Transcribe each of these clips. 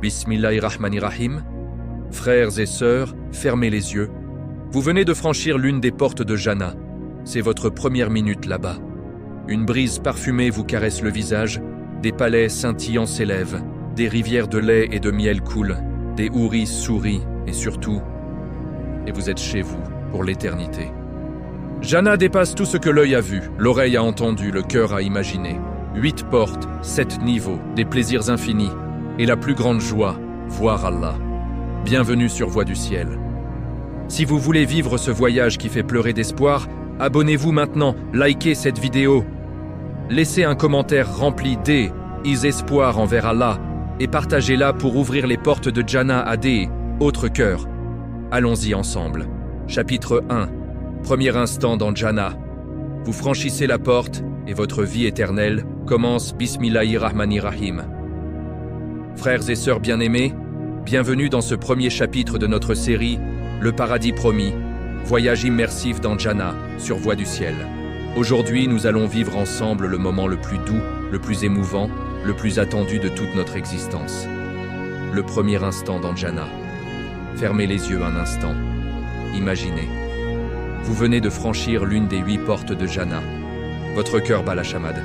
Bismillahirrahmanirrahim. Frères et sœurs, fermez les yeux. Vous venez de franchir l'une des portes de Jannah. C'est votre première minute là-bas. Une brise parfumée vous caresse le visage, des palais scintillants s'élèvent, des rivières de lait et de miel coulent, des houris sourient et surtout, et vous êtes chez vous pour l'éternité. Jannah dépasse tout ce que l'œil a vu, l'oreille a entendu, le cœur a imaginé. 8 portes, 7 niveaux, des plaisirs infinis, et la plus grande joie, voir Allah. Bienvenue sur Voix du Ciel. Si vous voulez vivre ce voyage qui fait pleurer d'espoir, abonnez-vous maintenant, likez cette vidéo. Laissez un commentaire rempli d'espoir envers Allah et partagez-la pour ouvrir les portes de Jannah à des autres cœurs. Allons-y ensemble. Chapitre 1. Premier instant dans Jannah. Vous franchissez la porte et votre vie éternelle commence. Bismillahirrahmanirrahim. Frères et sœurs bien-aimés, bienvenue dans ce premier chapitre de notre série Le paradis promis, voyage immersif dans Jannah sur Voix du Ciel. Aujourd'hui, nous allons vivre ensemble le moment le plus doux, le plus émouvant, le plus attendu de toute notre existence. Le premier instant dans Jannah. Fermez les yeux un instant. Imaginez. Vous venez de franchir l'une des 8 portes de Jannah. Votre cœur bat la chamade.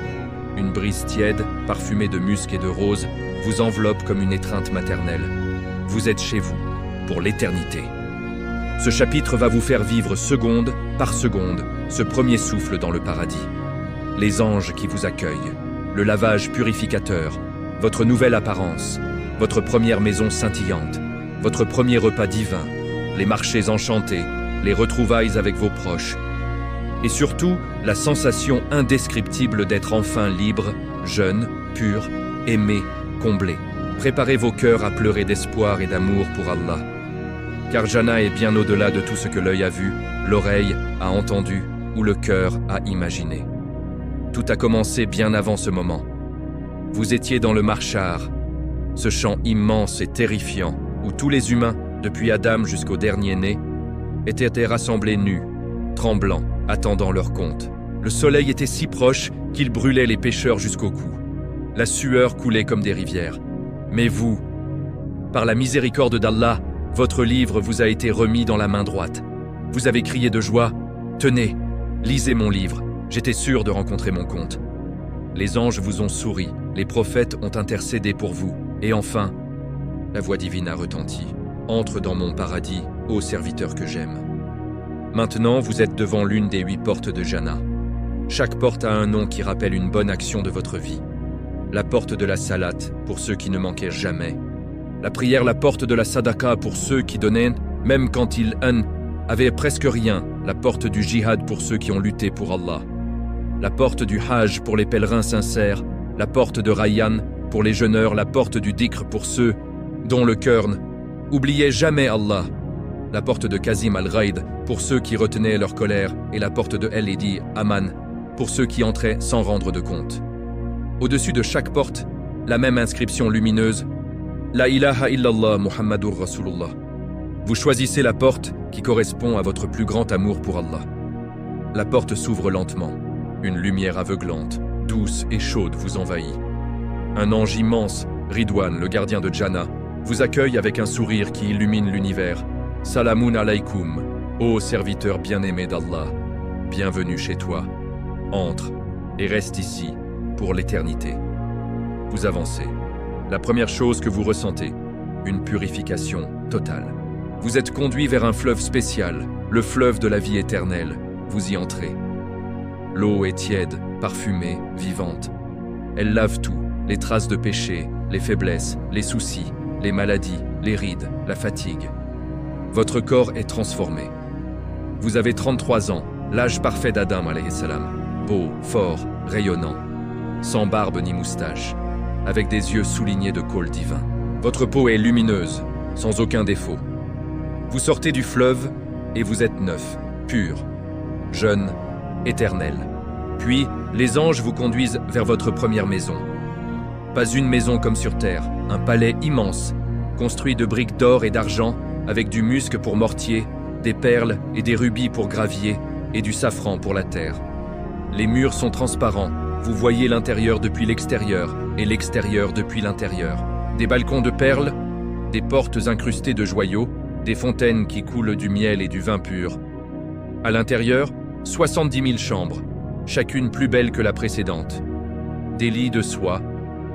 Une brise tiède, parfumée de musc et de rose, vous enveloppe comme une étreinte maternelle. Vous êtes chez vous, pour l'éternité. Ce chapitre va vous faire vivre seconde par seconde ce premier souffle dans le paradis. Les anges qui vous accueillent, le lavage purificateur, votre nouvelle apparence, votre première maison scintillante, votre premier repas divin, les marchés enchantés, les retrouvailles avec vos proches, et surtout la sensation indescriptible d'être enfin libre, jeune, pur, aimé, comblé. Préparez vos cœurs à pleurer d'espoir et d'amour pour Allah. Car Jannah est bien au-delà de tout ce que l'œil a vu, l'oreille a entendu ou le cœur a imaginé. Tout a commencé bien avant ce moment. Vous étiez dans le Marchar, ce champ immense et terrifiant où tous les humains, depuis Adam jusqu'au dernier né, étaient rassemblés nus, tremblants, attendant leur compte. Le soleil était si proche qu'il brûlait les pécheurs jusqu'au cou. La sueur coulait comme des rivières. Mais vous, par la miséricorde d'Allah, votre livre vous a été remis dans la main droite. Vous avez crié de joie « Tenez, lisez mon livre, j'étais sûr de rencontrer mon compte. » Les anges vous ont souri, les prophètes ont intercédé pour vous, et enfin, la voix divine a retenti. « Entre dans mon paradis, ô serviteur que j'aime. » Maintenant, vous êtes devant l'une des 8 portes de Jannah. Chaque porte a un nom qui rappelle une bonne action de votre vie. La porte de la salate, pour ceux qui ne manquaient jamais. La prière, la porte de la sadaqa, pour ceux qui donnaient, même quand ils avaient presque rien. La porte du jihad, pour ceux qui ont lutté pour Allah. La porte du hajj, pour les pèlerins sincères. La porte de Rayyan, pour les jeûneurs. La porte du dhikr, pour ceux dont le cœur n'oubliait jamais Allah. La porte de Kazim al-Ghaid, pour ceux qui retenaient leur colère. Et la porte de El-Edi, Aman, pour ceux qui entraient sans rendre de compte. Au-dessus de chaque porte, la même inscription lumineuse, La ilaha illallah Muhammadur Rasulullah. Vous choisissez la porte qui correspond à votre plus grand amour pour Allah. La porte s'ouvre lentement. Une lumière aveuglante, douce et chaude vous envahit. Un ange immense, Ridwan, le gardien de Jannah, vous accueille avec un sourire qui illumine l'univers. Salamun alaykoum, ô serviteur bien-aimé d'Allah. Bienvenue chez toi. Entre et reste ici pour l'éternité. Vous avancez. La première chose que vous ressentez, une purification totale. Vous êtes conduit vers un fleuve spécial, le fleuve de la vie éternelle. Vous y entrez. L'eau est tiède, parfumée, vivante. Elle lave tout, les traces de péché, les faiblesses, les soucis, les maladies, les rides, la fatigue. Votre corps est transformé. Vous avez 33 ans, l'âge parfait d'Adam alayhi salam. Beau, fort, rayonnant, sans barbe ni moustache, avec des yeux soulignés de col divin. Votre peau est lumineuse, sans aucun défaut. Vous sortez du fleuve et vous êtes neuf, pur, jeune, éternel. Puis, les anges vous conduisent vers votre première maison. Pas une maison comme sur terre, un palais immense, construit de briques d'or et d'argent, avec du musc pour mortier, des perles et des rubis pour gravier, et du safran pour la terre. Les murs sont transparents, vous voyez l'intérieur depuis l'extérieur, et l'extérieur depuis l'intérieur. Des balcons de perles, des portes incrustées de joyaux, des fontaines qui coulent du miel et du vin pur. À l'intérieur, 70 000 chambres, chacune plus belle que la précédente. Des lits de soie,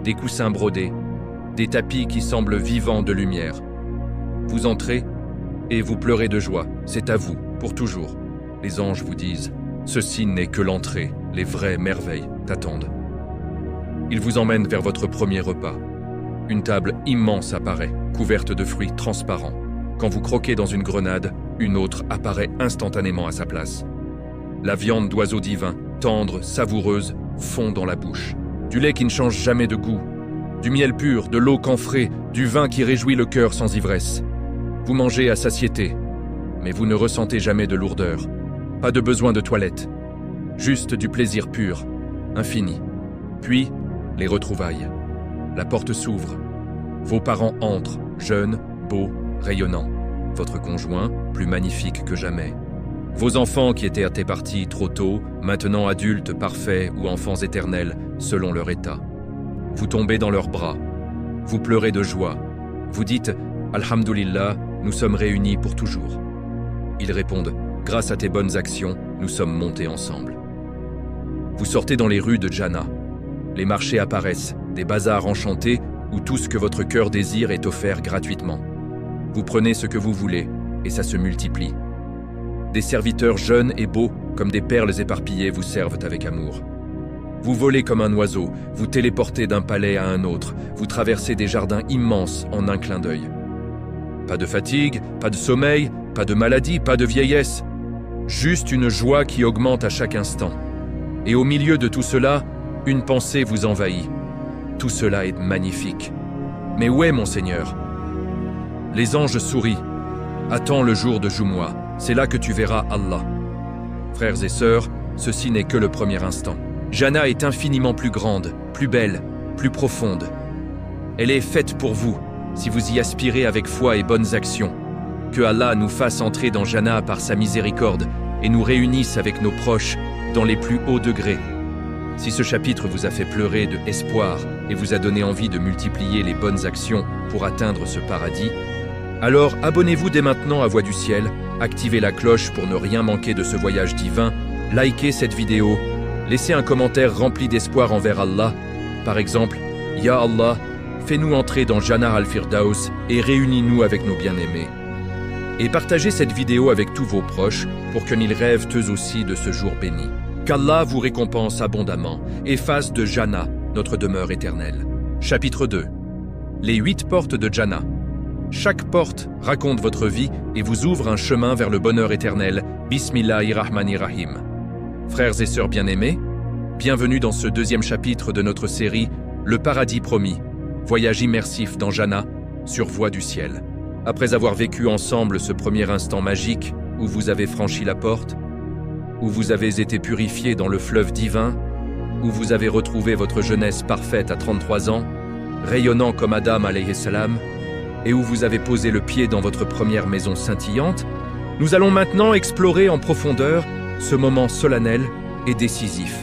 des coussins brodés, des tapis qui semblent vivants de lumière. Vous entrez et vous pleurez de joie, c'est à vous, pour toujours. Les anges vous disent, ceci n'est que l'entrée, les vraies merveilles t'attendent. Ils vous emmènent vers votre premier repas. Une table immense apparaît, couverte de fruits transparents. Quand vous croquez dans une grenade, une autre apparaît instantanément à sa place. La viande d'oiseau divin, tendre, savoureuse, fond dans la bouche. Du lait qui ne change jamais de goût. Du miel pur, de l'eau camphrée, du vin qui réjouit le cœur sans ivresse. Vous mangez à satiété, mais vous ne ressentez jamais de lourdeur. Pas de besoin de toilette. Juste du plaisir pur, infini. Puis, les retrouvailles. La porte s'ouvre. Vos parents entrent, jeunes, beaux, rayonnants. Votre conjoint, plus magnifique que jamais. Vos enfants qui étaient partis trop tôt, maintenant adultes parfaits ou enfants éternels, selon leur état. Vous tombez dans leurs bras. Vous pleurez de joie. Vous dites « Alhamdulillah, nous sommes réunis pour toujours ». Ils répondent « Grâce à tes bonnes actions, nous sommes montés ensemble ». Vous sortez dans les rues de Jannah. Les marchés apparaissent, des bazars enchantés où tout ce que votre cœur désire est offert gratuitement. Vous prenez ce que vous voulez et ça se multiplie. Des serviteurs jeunes et beaux, comme des perles éparpillées, vous servent avec amour. Vous volez comme un oiseau, vous téléportez d'un palais à un autre, vous traversez des jardins immenses en un clin d'œil. Pas de fatigue, pas de sommeil, pas de maladie, pas de vieillesse. Juste une joie qui augmente à chaque instant. Et au milieu de tout cela, une pensée vous envahit. Tout cela est magnifique. Mais où est mon Seigneur ? Les anges sourient. Attends le jour de Jumu'ah, c'est là que tu verras Allah. Frères et sœurs, ceci n'est que le premier instant. Jannah est infiniment plus grande, plus belle, plus profonde. Elle est faite pour vous, si vous y aspirez avec foi et bonnes actions. Que Allah nous fasse entrer dans Jannah par sa miséricorde et nous réunisse avec nos proches dans les plus hauts degrés. Si ce chapitre vous a fait pleurer de espoir et vous a donné envie de multiplier les bonnes actions pour atteindre ce paradis, alors abonnez-vous dès maintenant à Voix du Ciel, activez la cloche pour ne rien manquer de ce voyage divin, likez cette vidéo, laissez un commentaire rempli d'espoir envers Allah. Par exemple, « Ya Allah, fais-nous entrer dans Jannah al-Firdaus et réunis-nous avec nos bien-aimés. » Et partagez cette vidéo avec tous vos proches pour qu'ils rêvent eux aussi de ce jour béni. Qu'Allah vous récompense abondamment et fasse de Jannah notre demeure éternelle. Chapitre 2. Les 8 portes de Jannah. Chaque porte raconte votre vie et vous ouvre un chemin vers le bonheur éternel. Bismillahirrahmanirrahim. Frères et sœurs bien-aimés, bienvenue dans ce deuxième chapitre de notre série Le paradis promis, voyage immersif dans Jannah sur Voix du Ciel. Après avoir vécu ensemble ce premier instant magique où vous avez franchi la porte, où vous avez été purifié dans le fleuve divin, où vous avez retrouvé votre jeunesse parfaite à 33 ans, rayonnant comme Adam alayhi salam, et où vous avez posé le pied dans votre première maison scintillante, nous allons maintenant explorer en profondeur ce moment solennel et décisif.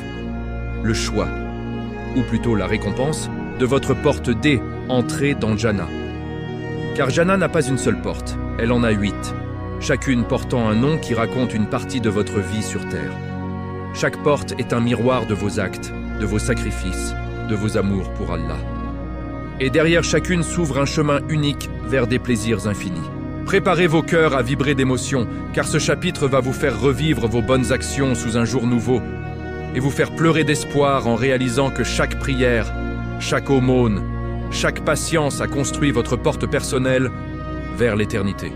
Le choix, ou plutôt la récompense, de votre porte D, entrée dans Jannah. Car Jannah n'a pas une seule porte, elle en a 8, chacune portant un nom qui raconte une partie de votre vie sur terre. Chaque porte est un miroir de vos actes, de vos sacrifices, de vos amours pour Allah. Et derrière chacune s'ouvre un chemin unique vers des plaisirs infinis. Préparez vos cœurs à vibrer d'émotion, car ce chapitre va vous faire revivre vos bonnes actions sous un jour nouveau et vous faire pleurer d'espoir en réalisant que chaque prière, chaque aumône, chaque patience a construit votre porte personnelle vers l'éternité.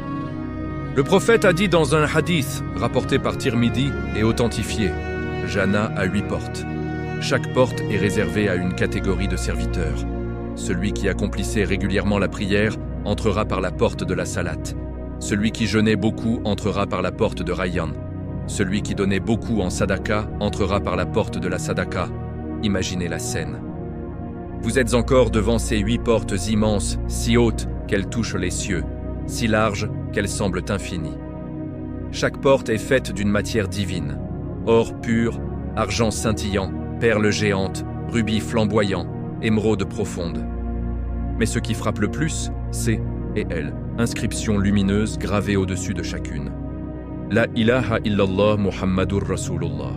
Le prophète a dit dans un hadith rapporté par Tirmidhi et authentifié, Jannah a 8 portes. Chaque porte est réservée à une catégorie de serviteurs. Celui qui accomplissait régulièrement la prière entrera par la porte de la salate. Celui qui jeûnait beaucoup entrera par la porte de Rayyan. Celui qui donnait beaucoup en sadaka entrera par la porte de la sadaka. Imaginez la scène. Vous êtes encore devant ces 8 portes immenses, si hautes qu'elles touchent les cieux, si larges qu'elles semblent infinies. Chaque porte est faite d'une matière divine. Or pur, argent scintillant, perles géantes, rubis flamboyants, émeraude profonde. Mais ce qui frappe le plus, c'est et L, inscriptions lumineuses gravées au-dessus de chacune. La ilaha illallah Muhammadur Rasulullah.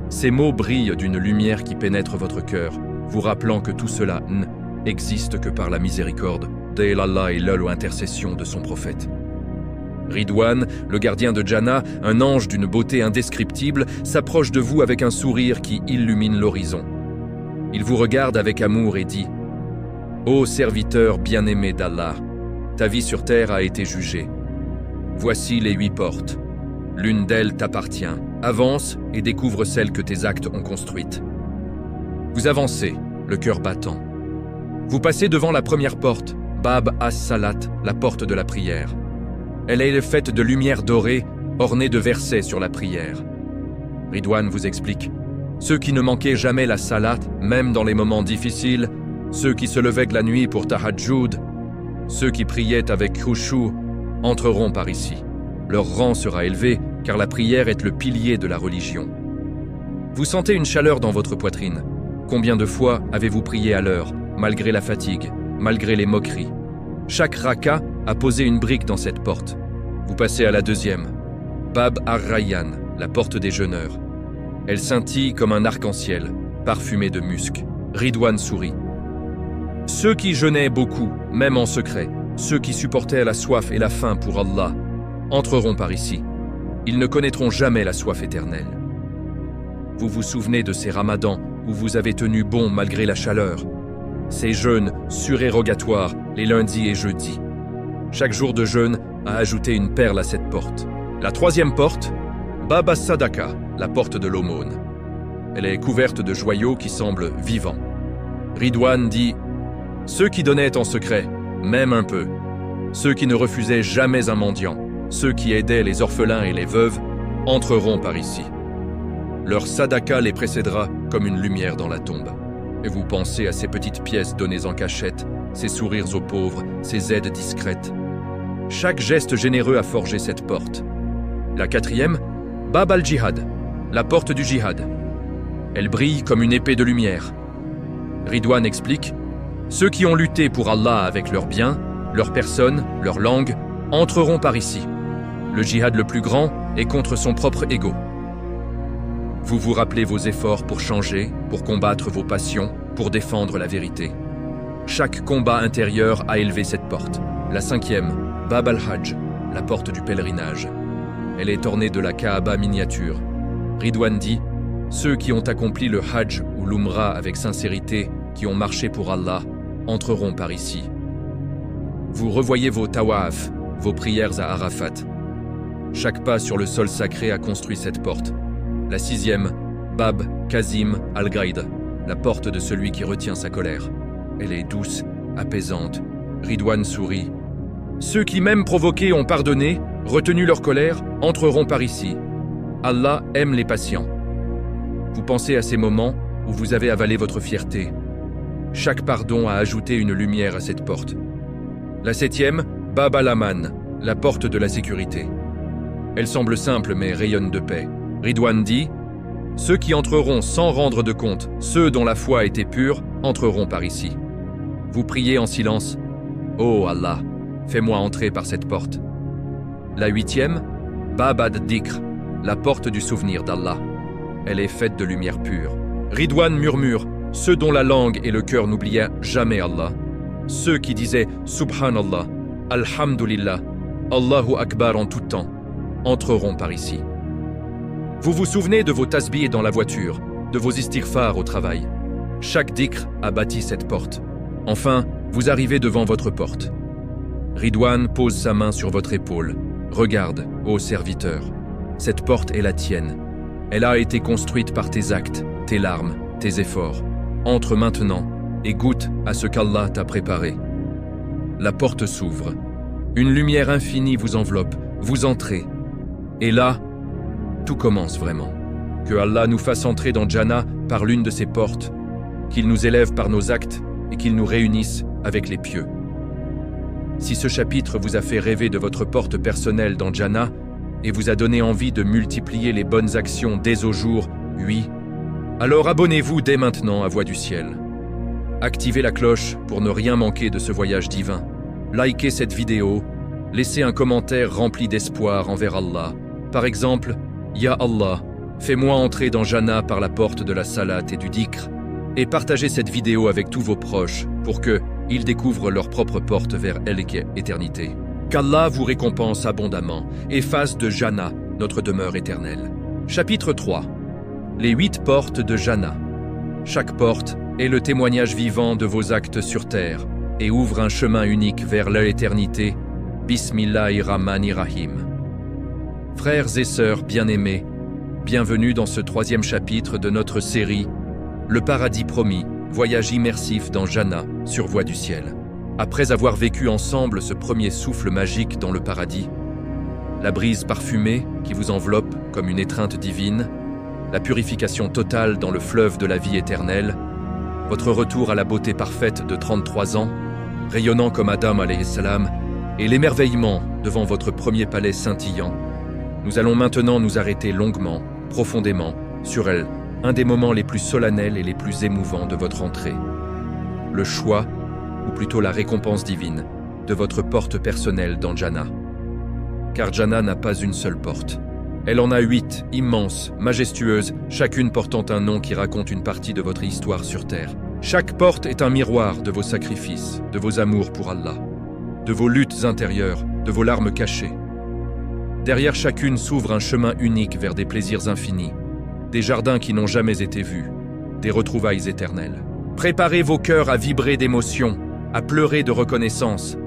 Ces mots brillent d'une lumière qui pénètre votre cœur, vous rappelant que tout cela n'existe que par la miséricorde d'Allah et l'intercession de son prophète. Ridwan, le gardien de Jannah, un ange d'une beauté indescriptible, s'approche de vous avec un sourire qui illumine l'horizon. Il vous regarde avec amour et dit « Ô serviteur bien-aimé d'Allah, ta vie sur terre a été jugée. Voici les 8 portes. L'une d'elles t'appartient. Avance et découvre celle que tes actes ont construite. » Vous avancez, le cœur battant. Vous passez devant la première porte, Bab as-Salat, la porte de la prière. Elle est faite de lumière dorée, ornée de versets sur la prière. Ridwan vous explique. Ceux qui ne manquaient jamais la salat, même dans les moments difficiles, ceux qui se levaient la nuit pour tahajjud, ceux qui priaient avec khushu, entreront par ici. Leur rang sera élevé, car la prière est le pilier de la religion. Vous sentez une chaleur dans votre poitrine. Combien de fois avez-vous prié à l'heure, malgré la fatigue, malgré les moqueries? Chaque raka a posé une brique dans cette porte. Vous passez à la deuxième, Bab ar-Rayyan, la porte des jeûneurs. Elle scintille comme un arc-en-ciel, parfumé de musc. Ridwan sourit. Ceux qui jeûnaient beaucoup, même en secret, ceux qui supportaient la soif et la faim pour Allah, entreront par ici. Ils ne connaîtront jamais la soif éternelle. Vous vous souvenez de ces ramadans où vous avez tenu bon malgré la chaleur, ces jeûnes surérogatoires les lundis et jeudis. Chaque jour de jeûne a ajouté une perle à cette porte. La troisième porte, Bab as-Sadaka, la porte de l'aumône. Elle est couverte de joyaux qui semblent vivants. Ridwan dit « Ceux qui donnaient en secret, même un peu, ceux qui ne refusaient jamais un mendiant, ceux qui aidaient les orphelins et les veuves, entreront par ici. Leur sadaka les précédera comme une lumière dans la tombe. Et vous pensez à ces petites pièces données en cachette, ces sourires aux pauvres, ces aides discrètes. Chaque geste généreux a forgé cette porte. La quatrième, Bab al-Jihad, la porte du jihad. Elle brille comme une épée de lumière. Ridwan explique, ceux qui ont lutté pour Allah avec leurs biens, leur personne, leur langue, entreront par ici. Le jihad le plus grand est contre son propre ego. Vous vous rappelez vos efforts pour changer, pour combattre vos passions, pour défendre la vérité. Chaque combat intérieur a élevé cette porte. La cinquième, Bab al-Hajj, la porte du pèlerinage. Elle est ornée de la Kaaba miniature. Ridwan dit, ceux qui ont accompli le Hajj ou l'Umrah avec sincérité, qui ont marché pour Allah, entreront par ici. Vous revoyez vos tawaf, vos prières à Arafat. Chaque pas sur le sol sacré a construit cette porte. La sixième, Bab Kazim al-Gaid, la porte de celui qui retient sa colère. Elle est douce, apaisante. Ridwan sourit. Ceux qui même provoqués ont pardonné, retenu leur colère, entreront par ici. Allah aime les patients. Vous pensez à ces moments où vous avez avalé votre fierté. Chaque pardon a ajouté une lumière à cette porte. La septième, Bab al-Aman, la porte de la sécurité. Elle semble simple mais rayonne de paix. Ridwan dit, ceux qui entreront sans rendre de compte, ceux dont la foi était pure, entreront par ici. Vous priez en silence, ô Allah, fais-moi entrer par cette porte. La huitième, Bab ad-Dikr, la porte du souvenir d'Allah. Elle est faite de lumière pure. Ridwan murmure, ceux dont la langue et le cœur n'oubliaient jamais Allah. Ceux qui disaient Subhanallah, Alhamdulillah, Allahu Akbar en tout temps, entreront par ici. Vous vous souvenez de vos tasbihs dans la voiture, de vos istighfars au travail. Chaque dhikr a bâti cette porte. Enfin, vous arrivez devant votre porte. Ridwan pose sa main sur votre épaule. Regarde, ô serviteur, cette porte est la tienne. Elle a été construite par tes actes, tes larmes, tes efforts. Entre maintenant et goûte à ce qu'Allah t'a préparé. La porte s'ouvre. Une lumière infinie vous enveloppe, vous entrez. Et là, tout commence vraiment. Que Allah nous fasse entrer dans Jannah par l'une de ses portes, qu'il nous élève par nos actes et qu'il nous réunisse avec les pieux. Si ce chapitre vous a fait rêver de votre porte personnelle dans Jannah et vous a donné envie de multiplier les bonnes actions dès au jour, oui, alors abonnez-vous dès maintenant à Voix du Ciel. Activez la cloche pour ne rien manquer de ce voyage divin. likez cette vidéo, laissez un commentaire rempli d'espoir envers Allah. Par exemple, Ya Allah, fais-moi entrer dans Jannah par la porte de la salat et du dhikr. Et partagez cette vidéo avec tous vos proches pour qu'ils découvrent leur propre porte vers l'éternité. Qu'Allah vous récompense abondamment et fasse de Jannah notre demeure éternelle. Chapitre 3. Les 8 portes de Jannah. Chaque porte est le témoignage vivant de vos actes sur terre et ouvre un chemin unique vers l'éternité. Bismillahirrahmanirrahim. Frères et sœurs bien-aimés, bienvenue dans ce 3e chapitre de notre série Le paradis promis, voyage immersif dans Jannah, sur voie du ciel. Après avoir vécu ensemble ce premier souffle magique dans le paradis, la brise parfumée qui vous enveloppe comme une étreinte divine, la purification totale dans le fleuve de la vie éternelle, votre retour à la beauté parfaite de 33 ans, rayonnant comme Adam alayhi salam, et l'émerveillement devant votre premier palais scintillant, nous allons maintenant nous arrêter longuement, profondément, sur elle, un des moments les plus solennels et les plus émouvants de votre entrée. Le choix, ou plutôt la récompense divine, de votre porte personnelle dans Jannah. Car Jannah n'a pas une seule porte. Elle en a 8, immenses, majestueuses, chacune portant un nom qui raconte une partie de votre histoire sur terre. Chaque porte est un miroir de vos sacrifices, de vos amours pour Allah, de vos luttes intérieures, de vos larmes cachées. Derrière chacune s'ouvre un chemin unique vers des plaisirs infinis, des jardins qui n'ont jamais été vus, des retrouvailles éternelles. Préparez vos cœurs à vibrer d'émotion, à pleurer de reconnaissance,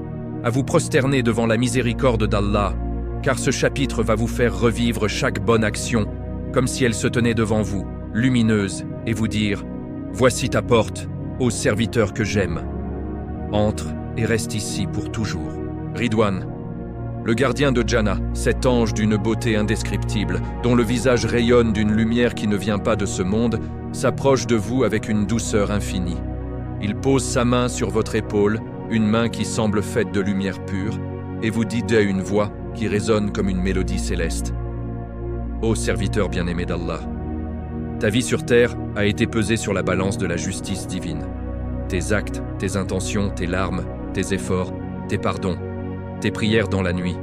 à vous prosterner devant la miséricorde d'Allah, car ce chapitre va vous faire revivre chaque bonne action comme si elle se tenait devant vous, lumineuse, et vous dire « Voici ta porte, ô serviteur que j'aime. Entre et reste ici pour toujours. » Ridwan, le gardien de Jannah, cet ange d'une beauté indescriptible, dont le visage rayonne d'une lumière qui ne vient pas de ce monde, s'approche de vous avec une douceur infinie. Il pose sa main sur votre épaule, une main qui semble faite de lumière pure, et vous dit à une voix qui résonne comme une mélodie céleste. Ô serviteur bien-aimé d'Allah, ta vie sur terre a été pesée sur la balance de la justice divine. Tes actes, tes intentions, tes larmes, tes efforts, tes pardons, tes prières dans la nuit,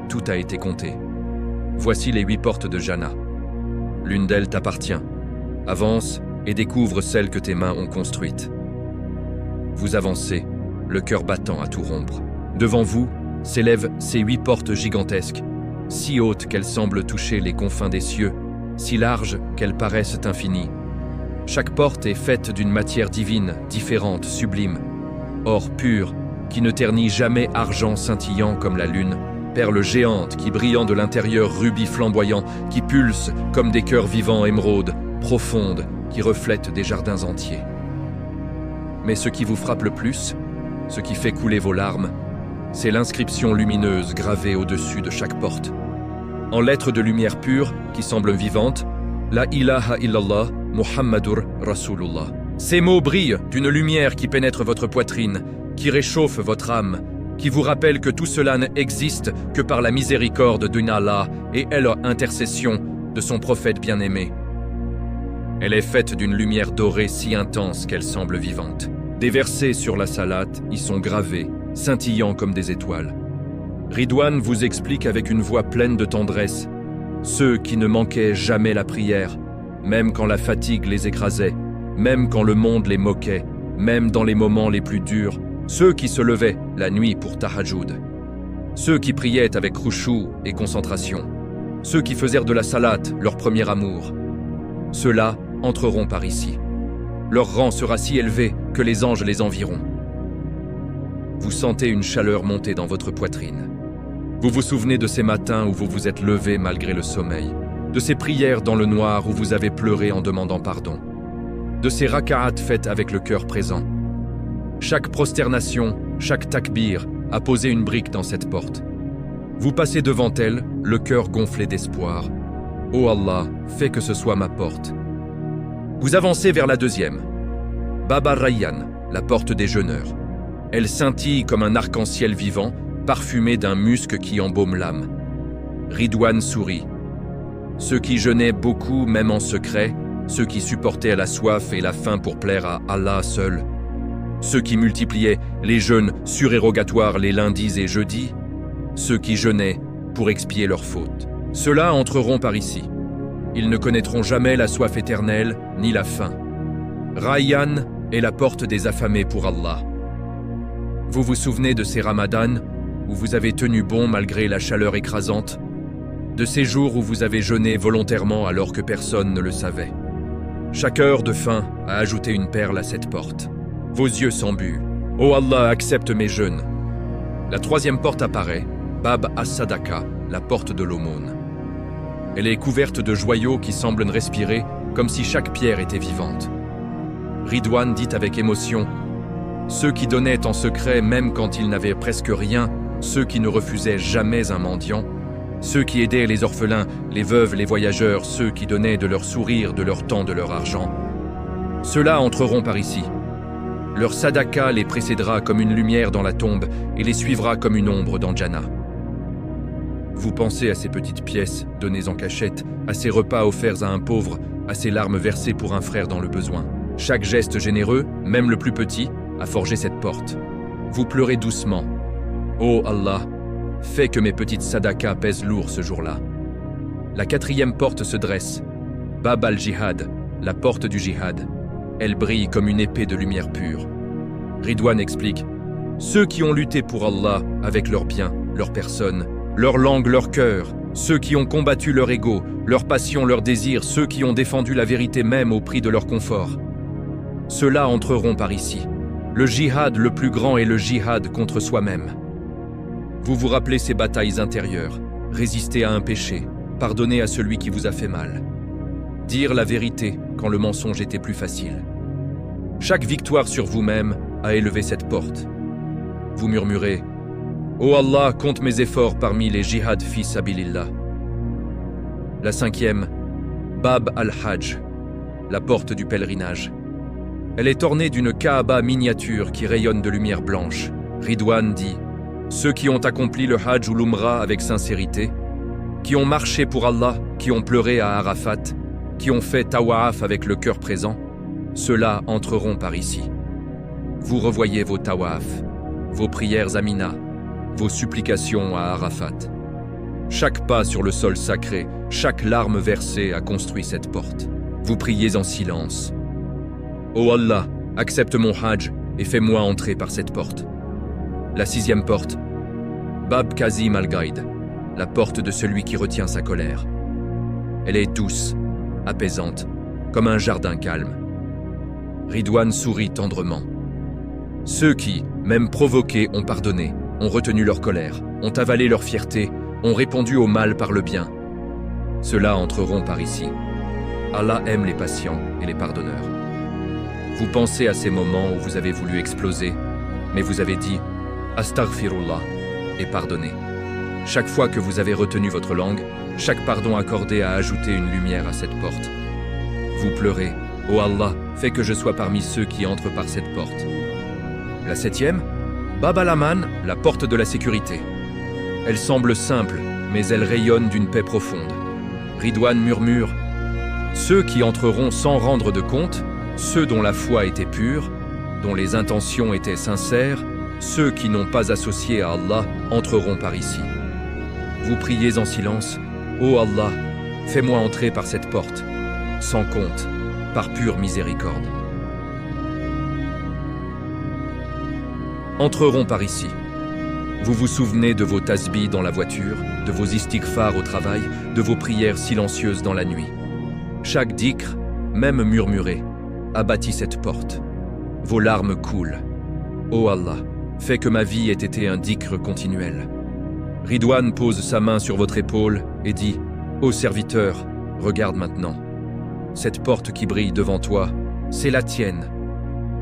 tout a été compté. Voici les 8 portes de Jannah. L'une d'elles t'appartient. Avance et découvre celle que tes mains ont construite. Vous avancez, le cœur battant à tout rompre. Devant vous s'élèvent ces 8 portes gigantesques, si hautes qu'elles semblent toucher les confins des cieux, si larges qu'elles paraissent infinies. Chaque porte est faite d'une matière divine, différente, sublime. Or pur, qui ne ternit jamais, argent scintillant comme la lune, perle géante qui brillant de l'intérieur, rubis flamboyant, qui pulse comme des cœurs vivants émeraudes, profondes, qui reflètent des jardins entiers. Mais ce qui vous frappe le plus, ce qui fait couler vos larmes, c'est l'inscription lumineuse gravée au-dessus de chaque porte. En lettres de lumière pure, qui semblent vivantes, La ilaha illallah, Muhammadur Rasulullah. Ces mots brillent d'une lumière qui pénètre votre poitrine, qui réchauffe votre âme, qui vous rappelle que tout cela n'existe que par la miséricorde d'Allah et leur intercession de son prophète bien-aimé. Elle est faite d'une lumière dorée si intense qu'elle semble vivante. Des versets sur la salat y sont gravés, scintillant comme des étoiles. Ridwan vous explique avec une voix pleine de tendresse ceux qui ne manquaient jamais la prière, même quand la fatigue les écrasait, même quand le monde les moquait, même dans les moments les plus durs, ceux qui se levaient la nuit pour tahajjud, ceux qui priaient avec khushu et concentration, ceux qui faisèrent de la salat leur premier amour. Ceux-là entreront par ici. Leur rang sera si élevé que les anges les envieront. Vous sentez une chaleur monter dans votre poitrine. Vous vous souvenez de ces matins où vous vous êtes levé malgré le sommeil, de ces prières dans le noir où vous avez pleuré en demandant pardon, de ces raka'at faites avec le cœur présent. Chaque prosternation, chaque takbir a posé une brique dans cette porte. Vous passez devant elle, le cœur gonflé d'espoir. Ô Allah, fais que ce soit ma porte. Vous avancez vers la deuxième. Bab ar-Rayyan, la porte des jeûneurs. Elle scintille comme un arc-en-ciel vivant, parfumé d'un musc qui embaume l'âme. Ridwan sourit. Ceux qui jeûnaient beaucoup, même en secret, ceux qui supportaient la soif et la faim pour plaire à Allah seul, ceux qui multipliaient les jeûnes surérogatoires les lundis et jeudis, ceux qui jeûnaient pour expier leurs fautes. Ceux-là entreront par ici. Ils ne connaîtront jamais la soif éternelle ni la faim. Rayyan est la porte des affamés pour Allah. Vous vous souvenez de ces ramadans où vous avez tenu bon malgré la chaleur écrasante, de ces jours où vous avez jeûné volontairement alors que personne ne le savait. Chaque heure de faim a ajouté une perle à cette porte. Vos yeux s'embuent. Oh Allah, accepte mes jeûnes. La troisième porte apparaît, Bab as-Sadaka, la porte de l'aumône. Elle est couverte de joyaux qui semblent respirer comme si chaque pierre était vivante. Ridwan dit avec émotion, « Ceux qui donnaient en secret même quand ils n'avaient presque rien, ceux qui ne refusaient jamais un mendiant, ceux qui aidaient les orphelins, les veuves, les voyageurs, ceux qui donnaient de leur sourire, de leur temps, de leur argent. Ceux-là entreront par ici. Leur sadaka les précédera comme une lumière dans la tombe et les suivra comme une ombre dans Jannah. » Vous pensez à ces petites pièces données en cachette, à ces repas offerts à un pauvre, à ces larmes versées pour un frère dans le besoin. Chaque geste généreux, même le plus petit, a forgé cette porte. Vous pleurez doucement. Oh Allah, fais que mes petites sadakas pèsent lourd ce jour-là. La quatrième porte se dresse. Bab al-Jihad, la porte du jihad. Elle brille comme une épée de lumière pure. Ridwan explique, « Ceux qui ont lutté pour Allah avec leurs biens, leur personne, leur langue, leur cœur, ceux qui ont combattu leur ego, leur passion, leur désir, ceux qui ont défendu la vérité même au prix de leur confort. Ceux-là entreront par ici. Le jihad le plus grand est le jihad contre soi-même. Vous vous rappelez ces batailles intérieures, résister à un péché, pardonner à celui qui vous a fait mal. Dire la vérité quand le mensonge était plus facile. Chaque victoire sur vous-même a élevé cette porte. Vous murmurez, « Oh Allah, compte mes efforts parmi les jihad fi sabilillah. » La cinquième, Bab al-Hajj, la porte du pèlerinage. Elle est ornée d'une Kaaba miniature qui rayonne de lumière blanche. Ridwan dit, « Ceux qui ont accompli le Hajj ou l'Umrah avec sincérité, qui ont marché pour Allah, qui ont pleuré à Arafat, qui ont fait tawaf avec le cœur présent, ceux-là entreront par ici. Vous revoyez vos tawaf, vos prières à Mina, vos supplications à Arafat. Chaque pas sur le sol sacré, chaque larme versée a construit cette porte. Vous priez en silence. Oh Allah, accepte mon Hajj et fais-moi entrer par cette porte. La sixième porte, Bab Kazim al-Gaid, la porte de celui qui retient sa colère. Elle est douce, apaisante, comme un jardin calme. Ridwan sourit tendrement. Ceux qui, même provoqués, ont pardonné, ont retenu leur colère, ont avalé leur fierté, ont répondu au mal par le bien. Ceux-là entreront par ici. Allah aime les patients et les pardonneurs. Vous pensez à ces moments où vous avez voulu exploser, mais vous avez dit « Astaghfirullah » et pardonné. Chaque fois que vous avez retenu votre langue, chaque pardon accordé a ajouté une lumière à cette porte. Vous pleurez « Oh Allah, fais que je sois parmi ceux qui entrent par cette porte. » La septième, Bab al-Aman, la porte de la sécurité. Elle semble simple, mais elle rayonne d'une paix profonde. Ridwan murmure « Ceux qui entreront sans rendre de compte, ceux dont la foi était pure, dont les intentions étaient sincères, ceux qui n'ont pas associé à Allah entreront par ici. Vous priez en silence, « Oh Allah, fais-moi entrer par cette porte, sans compte, par pure miséricorde. » Entreront par ici. Vous vous souvenez de vos tasbihs dans la voiture, de vos istighfars au travail, de vos prières silencieuses dans la nuit. Chaque dhikr, même murmuré, a bâti cette porte. Vos larmes coulent. Oh Allah, fais que ma vie ait été un dhikr continuel. Ridwan pose sa main sur votre épaule et dit « Ô serviteur, regarde maintenant. Cette porte qui brille devant toi, c'est la tienne.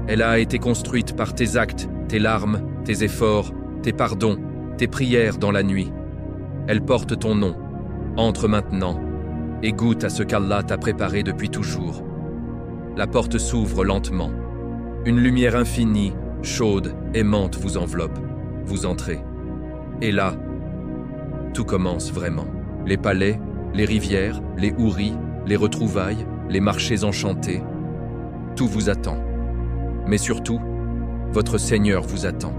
Elle a été construite par tes actes, tes larmes, tes efforts, tes pardons, tes prières dans la nuit. Elle porte ton nom. Entre maintenant et goûte à ce qu'Allah t'a préparé depuis toujours. » La porte s'ouvre lentement. Une lumière infinie, chaude, aimante vous enveloppe. Vous entrez. Et là, tout commence vraiment. Les palais, les rivières, les houris, les retrouvailles, les marchés enchantés. Tout vous attend. Mais surtout, votre Seigneur vous attend.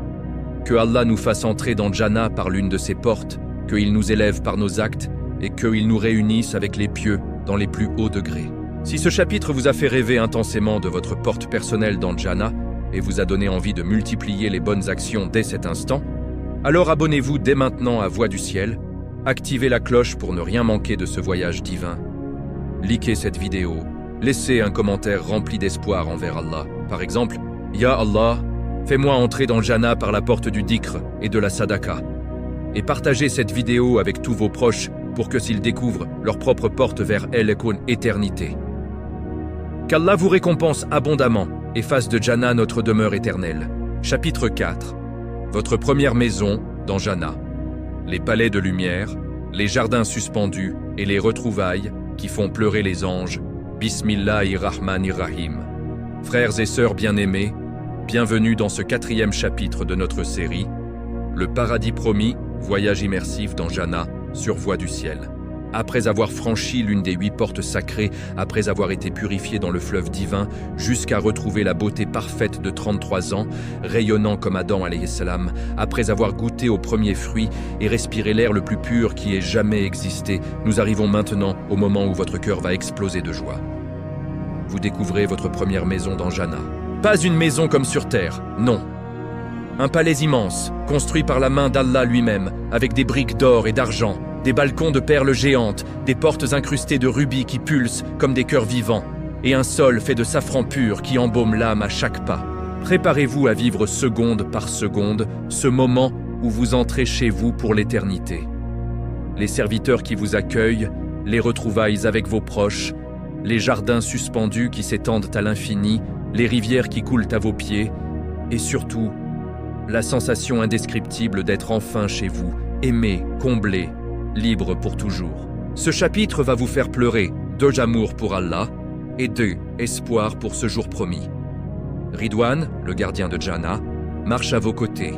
Que Allah nous fasse entrer dans Jannah par l'une de ses portes, qu'il nous élève par nos actes et qu'il nous réunisse avec les pieux dans les plus hauts degrés. Si ce chapitre vous a fait rêver intensément de votre porte personnelle dans Jannah et vous a donné envie de multiplier les bonnes actions dès cet instant, alors abonnez-vous dès maintenant à Voix du Ciel, activez la cloche pour ne rien manquer de ce voyage divin. Likez cette vidéo, laissez un commentaire rempli d'espoir envers Allah. Par exemple, « Ya Allah, fais-moi entrer dans Jannah par la porte du dhikr et de la sadaqa. » Et partagez cette vidéo avec tous vos proches pour que s'ils découvrent leur propre porte vers l'éternité. Qu'Allah vous récompense abondamment et fasse de Jannah notre demeure éternelle. Chapitre 4. Votre première maison dans Jannah. Les palais de lumière, les jardins suspendus et les retrouvailles qui font pleurer les anges. Bismillahirrahmanirrahim. Frères et sœurs bien-aimés, bienvenue dans ce 4e chapitre de notre série, Le paradis promis, voyage immersif dans Jannah sur Voix du Ciel. Après avoir franchi l'une des 8 portes sacrées, après avoir été purifié dans le fleuve divin, jusqu'à retrouver la beauté parfaite de 33 ans, rayonnant comme Adam alayhi salam, après avoir goûté au premier fruit et respiré l'air le plus pur qui ait jamais existé, nous arrivons maintenant au moment où votre cœur va exploser de joie. Vous découvrez votre première maison dans Jannah. Pas une maison comme sur terre, non. Un palais immense, construit par la main d'Allah lui-même, avec des briques d'or et d'argent, des balcons de perles géantes, des portes incrustées de rubis qui pulsent comme des cœurs vivants, et un sol fait de safran pur qui embaume l'âme à chaque pas. Préparez-vous à vivre seconde par seconde ce moment où vous entrez chez vous pour l'éternité. Les serviteurs qui vous accueillent, les retrouvailles avec vos proches, les jardins suspendus qui s'étendent à l'infini, les rivières qui coulent à vos pieds, et surtout, la sensation indescriptible d'être enfin chez vous, aimé, comblé, libre pour toujours. Ce chapitre va vous faire pleurer d'amour pour Allah et d'espoir pour ce jour promis. Ridwan, le gardien de Jannah, marche à vos côtés.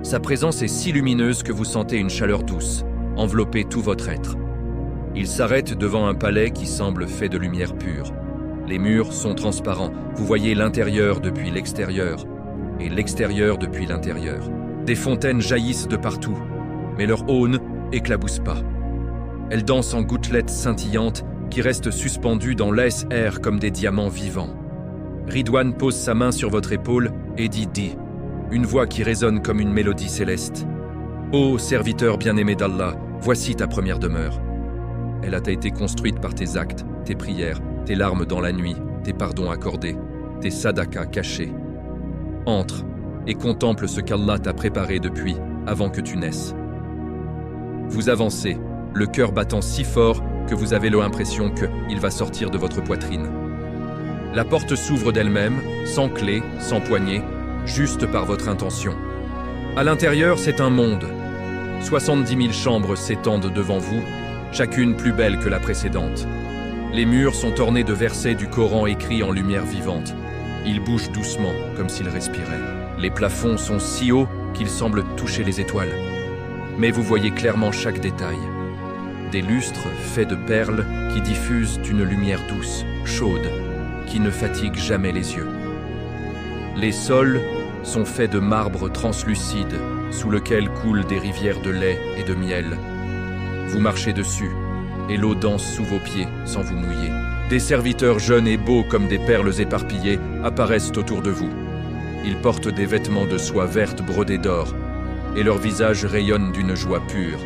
Sa présence est si lumineuse que vous sentez une chaleur douce, envelopper tout votre être. Il s'arrête devant un palais qui semble fait de lumière pure. Les murs sont transparents, vous voyez l'intérieur depuis l'extérieur, et l'extérieur depuis l'intérieur. Des fontaines jaillissent de partout, mais leur eau n'éclabousse pas. Elles dansent en gouttelettes scintillantes qui restent suspendues dans l'air comme des diamants vivants. Ridwan pose sa main sur votre épaule et dit, une voix qui résonne comme une mélodie céleste. Ô serviteur bien-aimé d'Allah, voici ta première demeure. Elle a été construite par tes actes, tes prières, tes larmes dans la nuit, tes pardons accordés, tes sadakas cachés. Entre et contemple ce qu'Allah t'a préparé depuis, avant que tu naisses. Vous avancez, le cœur battant si fort que vous avez l'impression qu'il va sortir de votre poitrine. La porte s'ouvre d'elle-même, sans clé, sans poignée, juste par votre intention. À l'intérieur, c'est un monde. 70 000 chambres s'étendent devant vous, chacune plus belle que la précédente. Les murs sont ornés de versets du Coran écrits en lumière vivante. Ils bougent doucement, comme s'ils respiraient. Les plafonds sont si hauts qu'ils semblent toucher les étoiles. Mais vous voyez clairement chaque détail. Des lustres faits de perles qui diffusent une lumière douce, chaude, qui ne fatigue jamais les yeux. Les sols sont faits de marbre translucide, sous lequel coulent des rivières de lait et de miel. Vous marchez dessus, et l'eau danse sous vos pieds sans vous mouiller. Des serviteurs jeunes et beaux comme des perles éparpillées apparaissent autour de vous. Ils portent des vêtements de soie verte brodés d'or, et leurs visages rayonnent d'une joie pure.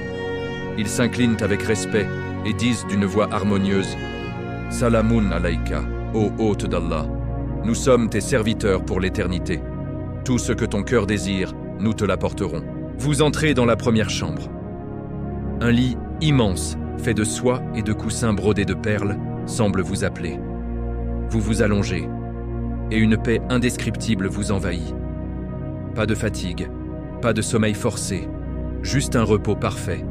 Ils s'inclinent avec respect et disent d'une voix harmonieuse « Salamun alayka, ô hôte d'Allah, nous sommes tes serviteurs pour l'éternité. Tout ce que ton cœur désire, nous te l'apporterons. » Vous entrez dans la première chambre. Un lit immense, fait de soie et de coussins brodés de perles, semble vous appeler. Vous vous allongez, et une paix indescriptible vous envahit. Pas de fatigue, pas de sommeil forcé, juste un repos parfait,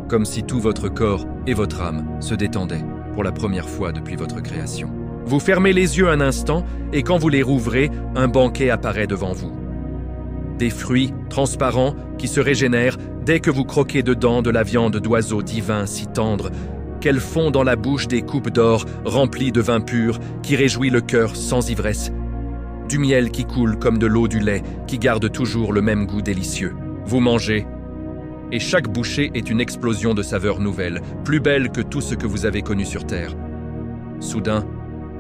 comme si tout votre corps et votre âme se détendaient pour la première fois depuis votre création. Vous fermez les yeux un instant, et quand vous les rouvrez, un banquet apparaît devant vous. Des fruits transparents qui se régénèrent dès que vous croquez dedans de la viande d'oiseaux divins si tendre qu'elle fond dans la bouche des coupes d'or remplies de vin pur qui réjouit le cœur sans ivresse. du miel qui coule comme de l'eau du lait, qui garde toujours le même goût délicieux. Vous mangez, et chaque bouchée est une explosion de saveurs nouvelles, plus belle que tout ce que vous avez connu sur Terre. Soudain,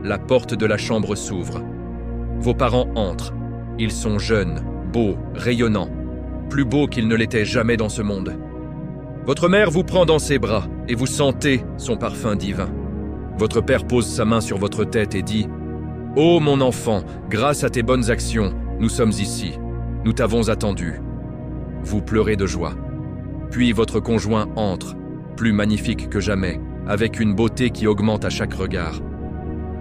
la porte de la chambre s'ouvre. Vos parents entrent. Ils sont jeunes, beaux, rayonnants, plus beaux qu'ils ne l'étaient jamais dans ce monde. Votre mère vous prend dans ses bras et vous sentez son parfum divin. Votre père pose sa main sur votre tête et dit « Ô mon enfant, grâce à tes bonnes actions, nous sommes ici. Nous t'avons attendu. » Vous pleurez de joie. Puis votre conjoint entre, plus magnifique que jamais, avec une beauté qui augmente à chaque regard.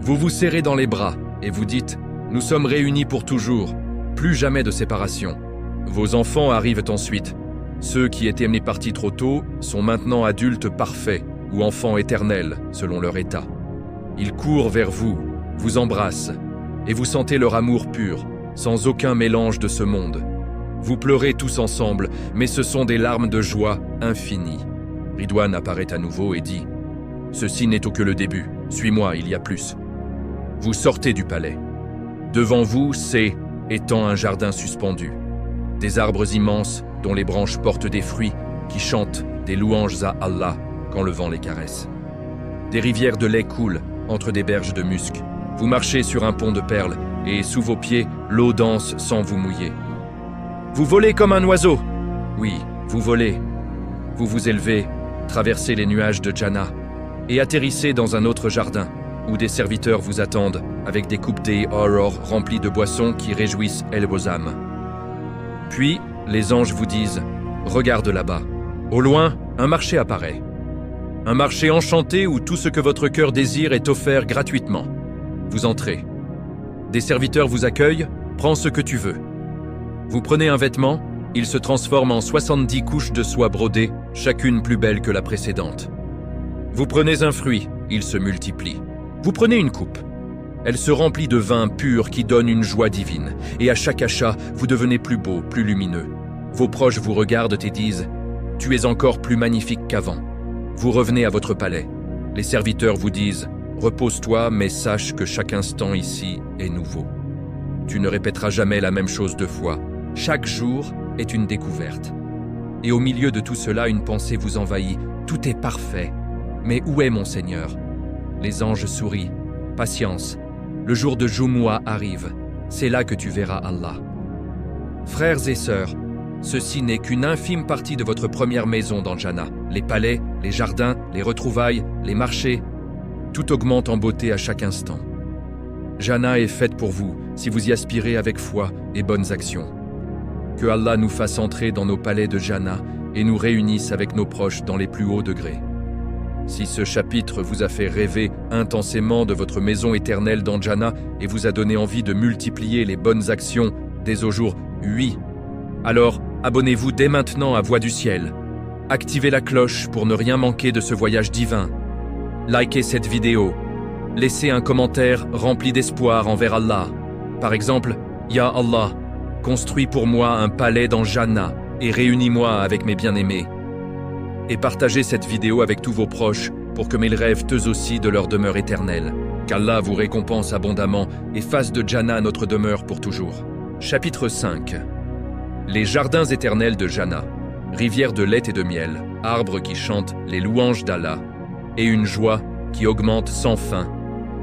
Vous vous serrez dans les bras et vous dites « Nous sommes réunis pour toujours, plus jamais de séparation. » Vos enfants arrivent ensuite. Ceux qui étaient partis trop tôt sont maintenant adultes parfaits ou enfants éternels, selon leur état. Ils courent vers vous, vous embrassent, et vous sentez leur amour pur, sans aucun mélange de ce monde. Vous pleurez tous ensemble, mais ce sont des larmes de joie infinies. Ridwan apparaît à nouveau et dit « Ceci n'est que le début, suis-moi, il y a plus. » Vous sortez du palais. Devant vous, c'est, étend un jardin suspendu. Des arbres immenses dont les branches portent des fruits qui chantent des louanges à Allah quand le vent les caresse. Des rivières de lait coulent entre des berges de musc. Vous marchez sur un pont de perles et sous vos pieds, l'eau danse sans vous mouiller. Vous volez comme un oiseau. Oui, vous volez. Vous vous élevez, traversez les nuages de Jannah et atterrissez dans un autre jardin où des serviteurs vous attendent avec des coupes d'or remplies de boissons qui réjouissent vos âmes. Puis, les anges vous disent « Regarde là-bas. » Au loin, un marché apparaît. Un marché enchanté où tout ce que votre cœur désire est offert gratuitement. Vous entrez. Des serviteurs vous accueillent, prends ce que tu veux. Vous prenez un vêtement, il se transforme en 70 couches de soie brodée, chacune plus belle que la précédente. Vous prenez un fruit, il se multiplie. Vous prenez une coupe. Elle se remplit de vin pur qui donne une joie divine. Et à chaque achat, vous devenez plus beau, plus lumineux. Vos proches vous regardent et disent « Tu es encore plus magnifique qu'avant. » Vous revenez à votre palais. Les serviteurs vous disent « Repose-toi, mais sache que chaque instant ici est nouveau. Tu ne répéteras jamais la même chose 2 fois. Chaque jour est une découverte. » Et au milieu de tout cela, une pensée vous envahit. Tout est parfait. Mais où est mon Seigneur? Les anges sourient. Patience. Le jour de Jumu'ah arrive. C'est là que tu verras Allah. Frères et sœurs, ceci n'est qu'une infime partie de votre première maison dans Jannah. Les palais, les jardins, les retrouvailles, les marchés, tout augmente en beauté à chaque instant. Jannah est faite pour vous, si vous y aspirez avec foi et bonnes actions. Que Allah nous fasse entrer dans nos palais de Jannah et nous réunisse avec nos proches dans les plus hauts degrés. Si ce chapitre vous a fait rêver intensément de votre maison éternelle dans Jannah et vous a donné envie de multiplier les bonnes actions dès au jour 8, alors abonnez-vous dès maintenant à Voix du Ciel. Activez la cloche pour ne rien manquer de ce voyage divin. Likez cette vidéo. Laissez un commentaire rempli d'espoir envers Allah. Par exemple, Ya Allah, construis pour moi un palais dans Jannah et réunis-moi avec mes bien-aimés. Et partagez cette vidéo avec tous vos proches pour que ils rêvent eux aussi de leur demeure éternelle. Qu'Allah vous récompense abondamment et fasse de Jannah notre demeure pour toujours. Chapitre 5. Les jardins éternels de Jannah, rivières de lait et de miel, arbres qui chantent les louanges d'Allah et une joie qui augmente sans fin.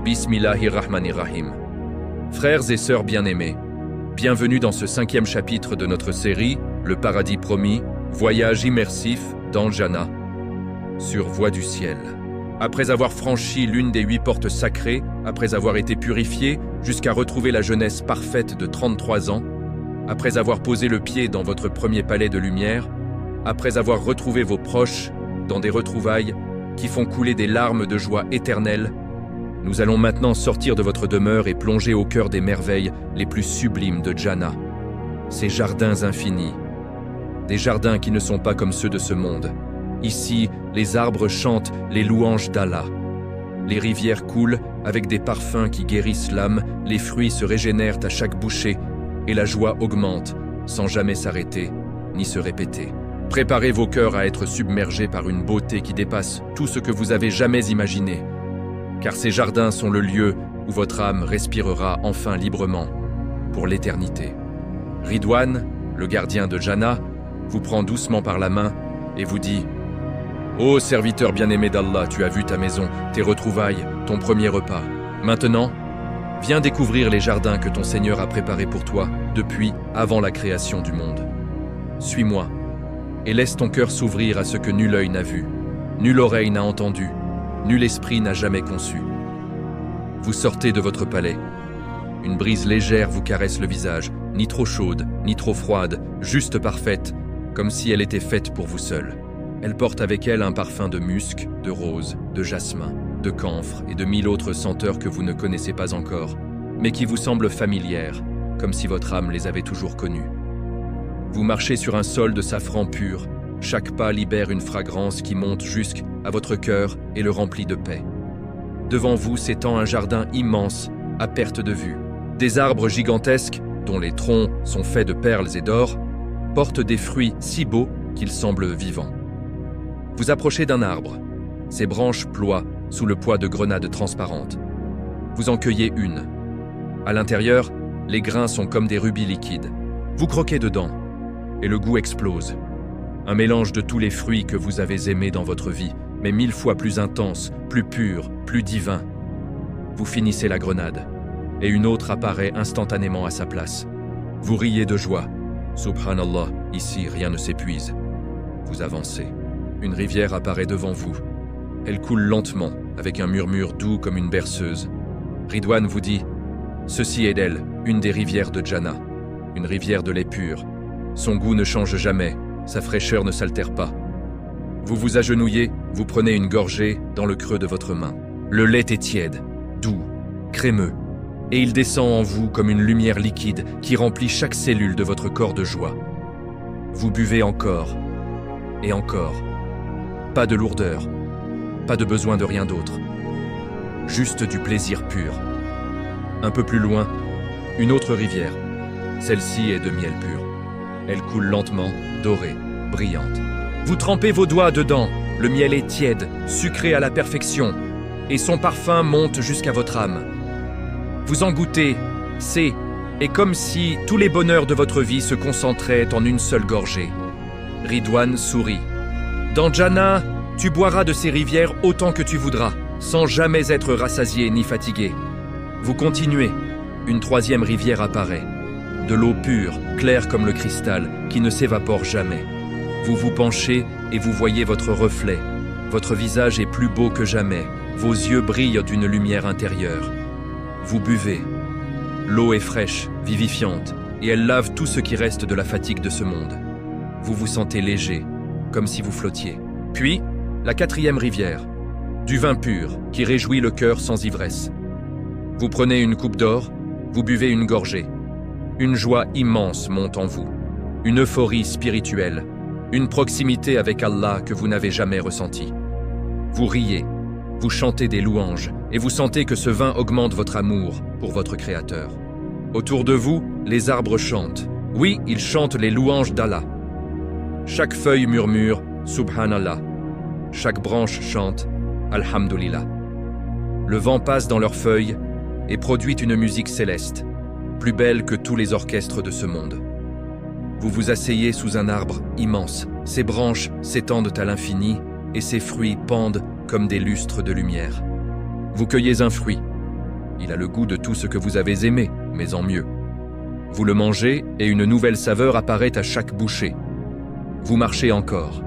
Bismillahirrahmanirrahim. Frères et sœurs bien-aimés, bienvenue dans ce 5e chapitre de notre série, Le paradis promis, voyage immersif dans Jannah, sur Voix du Ciel. Après avoir franchi l'une des 8 portes sacrées, après avoir été purifié jusqu'à retrouver la jeunesse parfaite de 33 ans, après avoir posé le pied dans votre premier palais de lumière, après avoir retrouvé vos proches dans des retrouvailles qui font couler des larmes de joie éternelle, nous allons maintenant sortir de votre demeure et plonger au cœur des merveilles les plus sublimes de Jannah. Ces jardins infinis, des jardins qui ne sont pas comme ceux de ce monde. Ici, les arbres chantent les louanges d'Allah. Les rivières coulent avec des parfums qui guérissent l'âme, les fruits se régénèrent à chaque bouchée et la joie augmente sans jamais s'arrêter ni se répéter. Préparez vos cœurs à être submergés par une beauté qui dépasse tout ce que vous avez jamais imaginé, car ces jardins sont le lieu où votre âme respirera enfin librement. pour l'éternité. Ridwan, le gardien de Jannah, vous prend doucement par la main et vous dit « Ô serviteur bien-aimé d'Allah, tu as vu ta maison, tes retrouvailles, ton premier repas. Maintenant, viens découvrir les jardins que ton Seigneur a préparés pour toi depuis avant la création du monde. Suis-moi et laisse ton cœur s'ouvrir à ce que nul œil n'a vu, nulle oreille n'a entendu, nul esprit n'a jamais conçu. Vous sortez de votre palais. Une brise légère vous caresse le visage, ni trop chaude, ni trop froide, juste parfaite, comme si elle était faite pour vous seul. Elle porte avec elle un parfum de musc, de rose, de jasmin, de camphre et de 1000 autres senteurs que vous ne connaissez pas encore, mais qui vous semblent familières, comme si votre âme les avait toujours connues. Vous marchez sur un sol de safran pur, chaque pas libère une fragrance qui monte jusqu'à votre cœur et le remplit de paix. Devant vous s'étend un jardin immense, à perte de vue. Des arbres gigantesques, dont les troncs sont faits de perles et d'or, portent des fruits si beaux qu'ils semblent vivants. Vous approchez d'un arbre. Ses branches ploient sous le poids de grenades transparentes. Vous en cueillez une. À l'intérieur, les grains sont comme des rubis liquides. Vous croquez dedans, et le goût explose. Un mélange de tous les fruits que vous avez aimés dans votre vie, mais 1000 fois plus intense, plus pur, plus divin. Vous finissez la grenade, et une autre apparaît instantanément à sa place. Vous riez de joie. Subhanallah, ici rien ne s'épuise. Vous avancez. Une rivière apparaît devant vous. Elle coule lentement, avec un murmure doux comme une berceuse. Ridwan vous dit « Ceci est d'elle, une des rivières de Jannah, une rivière de lait pur. Son goût ne change jamais, sa fraîcheur ne s'altère pas. » Vous vous agenouillez, vous prenez une gorgée dans le creux de votre main. Le lait est tiède, doux, crémeux, et il descend en vous comme une lumière liquide qui remplit chaque cellule de votre corps de joie. Vous buvez encore, et encore. Pas de lourdeur, pas de besoin de rien d'autre. Juste du plaisir pur. Un peu plus loin, une autre rivière. Celle-ci est de miel pur. Elle coule lentement, dorée, brillante. Vous trempez vos doigts dedans. Le miel est tiède, sucré à la perfection, et son parfum monte jusqu'à votre âme. Vous en goûtez, et comme si tous les bonheurs de votre vie se concentraient en une seule gorgée. Ridwan sourit. Dans Jannah, tu boiras de ces rivières autant que tu voudras, sans jamais être rassasié ni fatigué. Vous continuez. Une troisième rivière apparaît. De l'eau pure, claire comme le cristal, qui ne s'évapore jamais. Vous vous penchez et vous voyez votre reflet. Votre visage est plus beau que jamais. Vos yeux brillent d'une lumière intérieure. Vous buvez. L'eau est fraîche, vivifiante, et elle lave tout ce qui reste de la fatigue de ce monde. Vous vous sentez léger, comme si vous flottiez. Puis, la quatrième rivière. Du vin pur, qui réjouit le cœur sans ivresse. Vous prenez une coupe d'or, vous buvez une gorgée. Une joie immense monte en vous. Une euphorie spirituelle. Une proximité avec Allah que vous n'avez jamais ressentie. Vous riez, vous chantez des louanges, et vous sentez que ce vin augmente votre amour pour votre Créateur. Autour de vous, les arbres chantent. Oui, ils chantent les louanges d'Allah. Chaque feuille murmure « Subhanallah ». Chaque branche chante « Alhamdulillah ». Le vent passe dans leurs feuilles et produit une musique céleste, plus belle que tous les orchestres de ce monde. Vous vous asseyez sous un arbre immense. Ses branches s'étendent à l'infini et ses fruits pendent comme des lustres de lumière. Vous cueillez un fruit. Il a le goût de tout ce que vous avez aimé, mais en mieux. Vous le mangez et une nouvelle saveur apparaît à chaque bouchée. Vous marchez encore.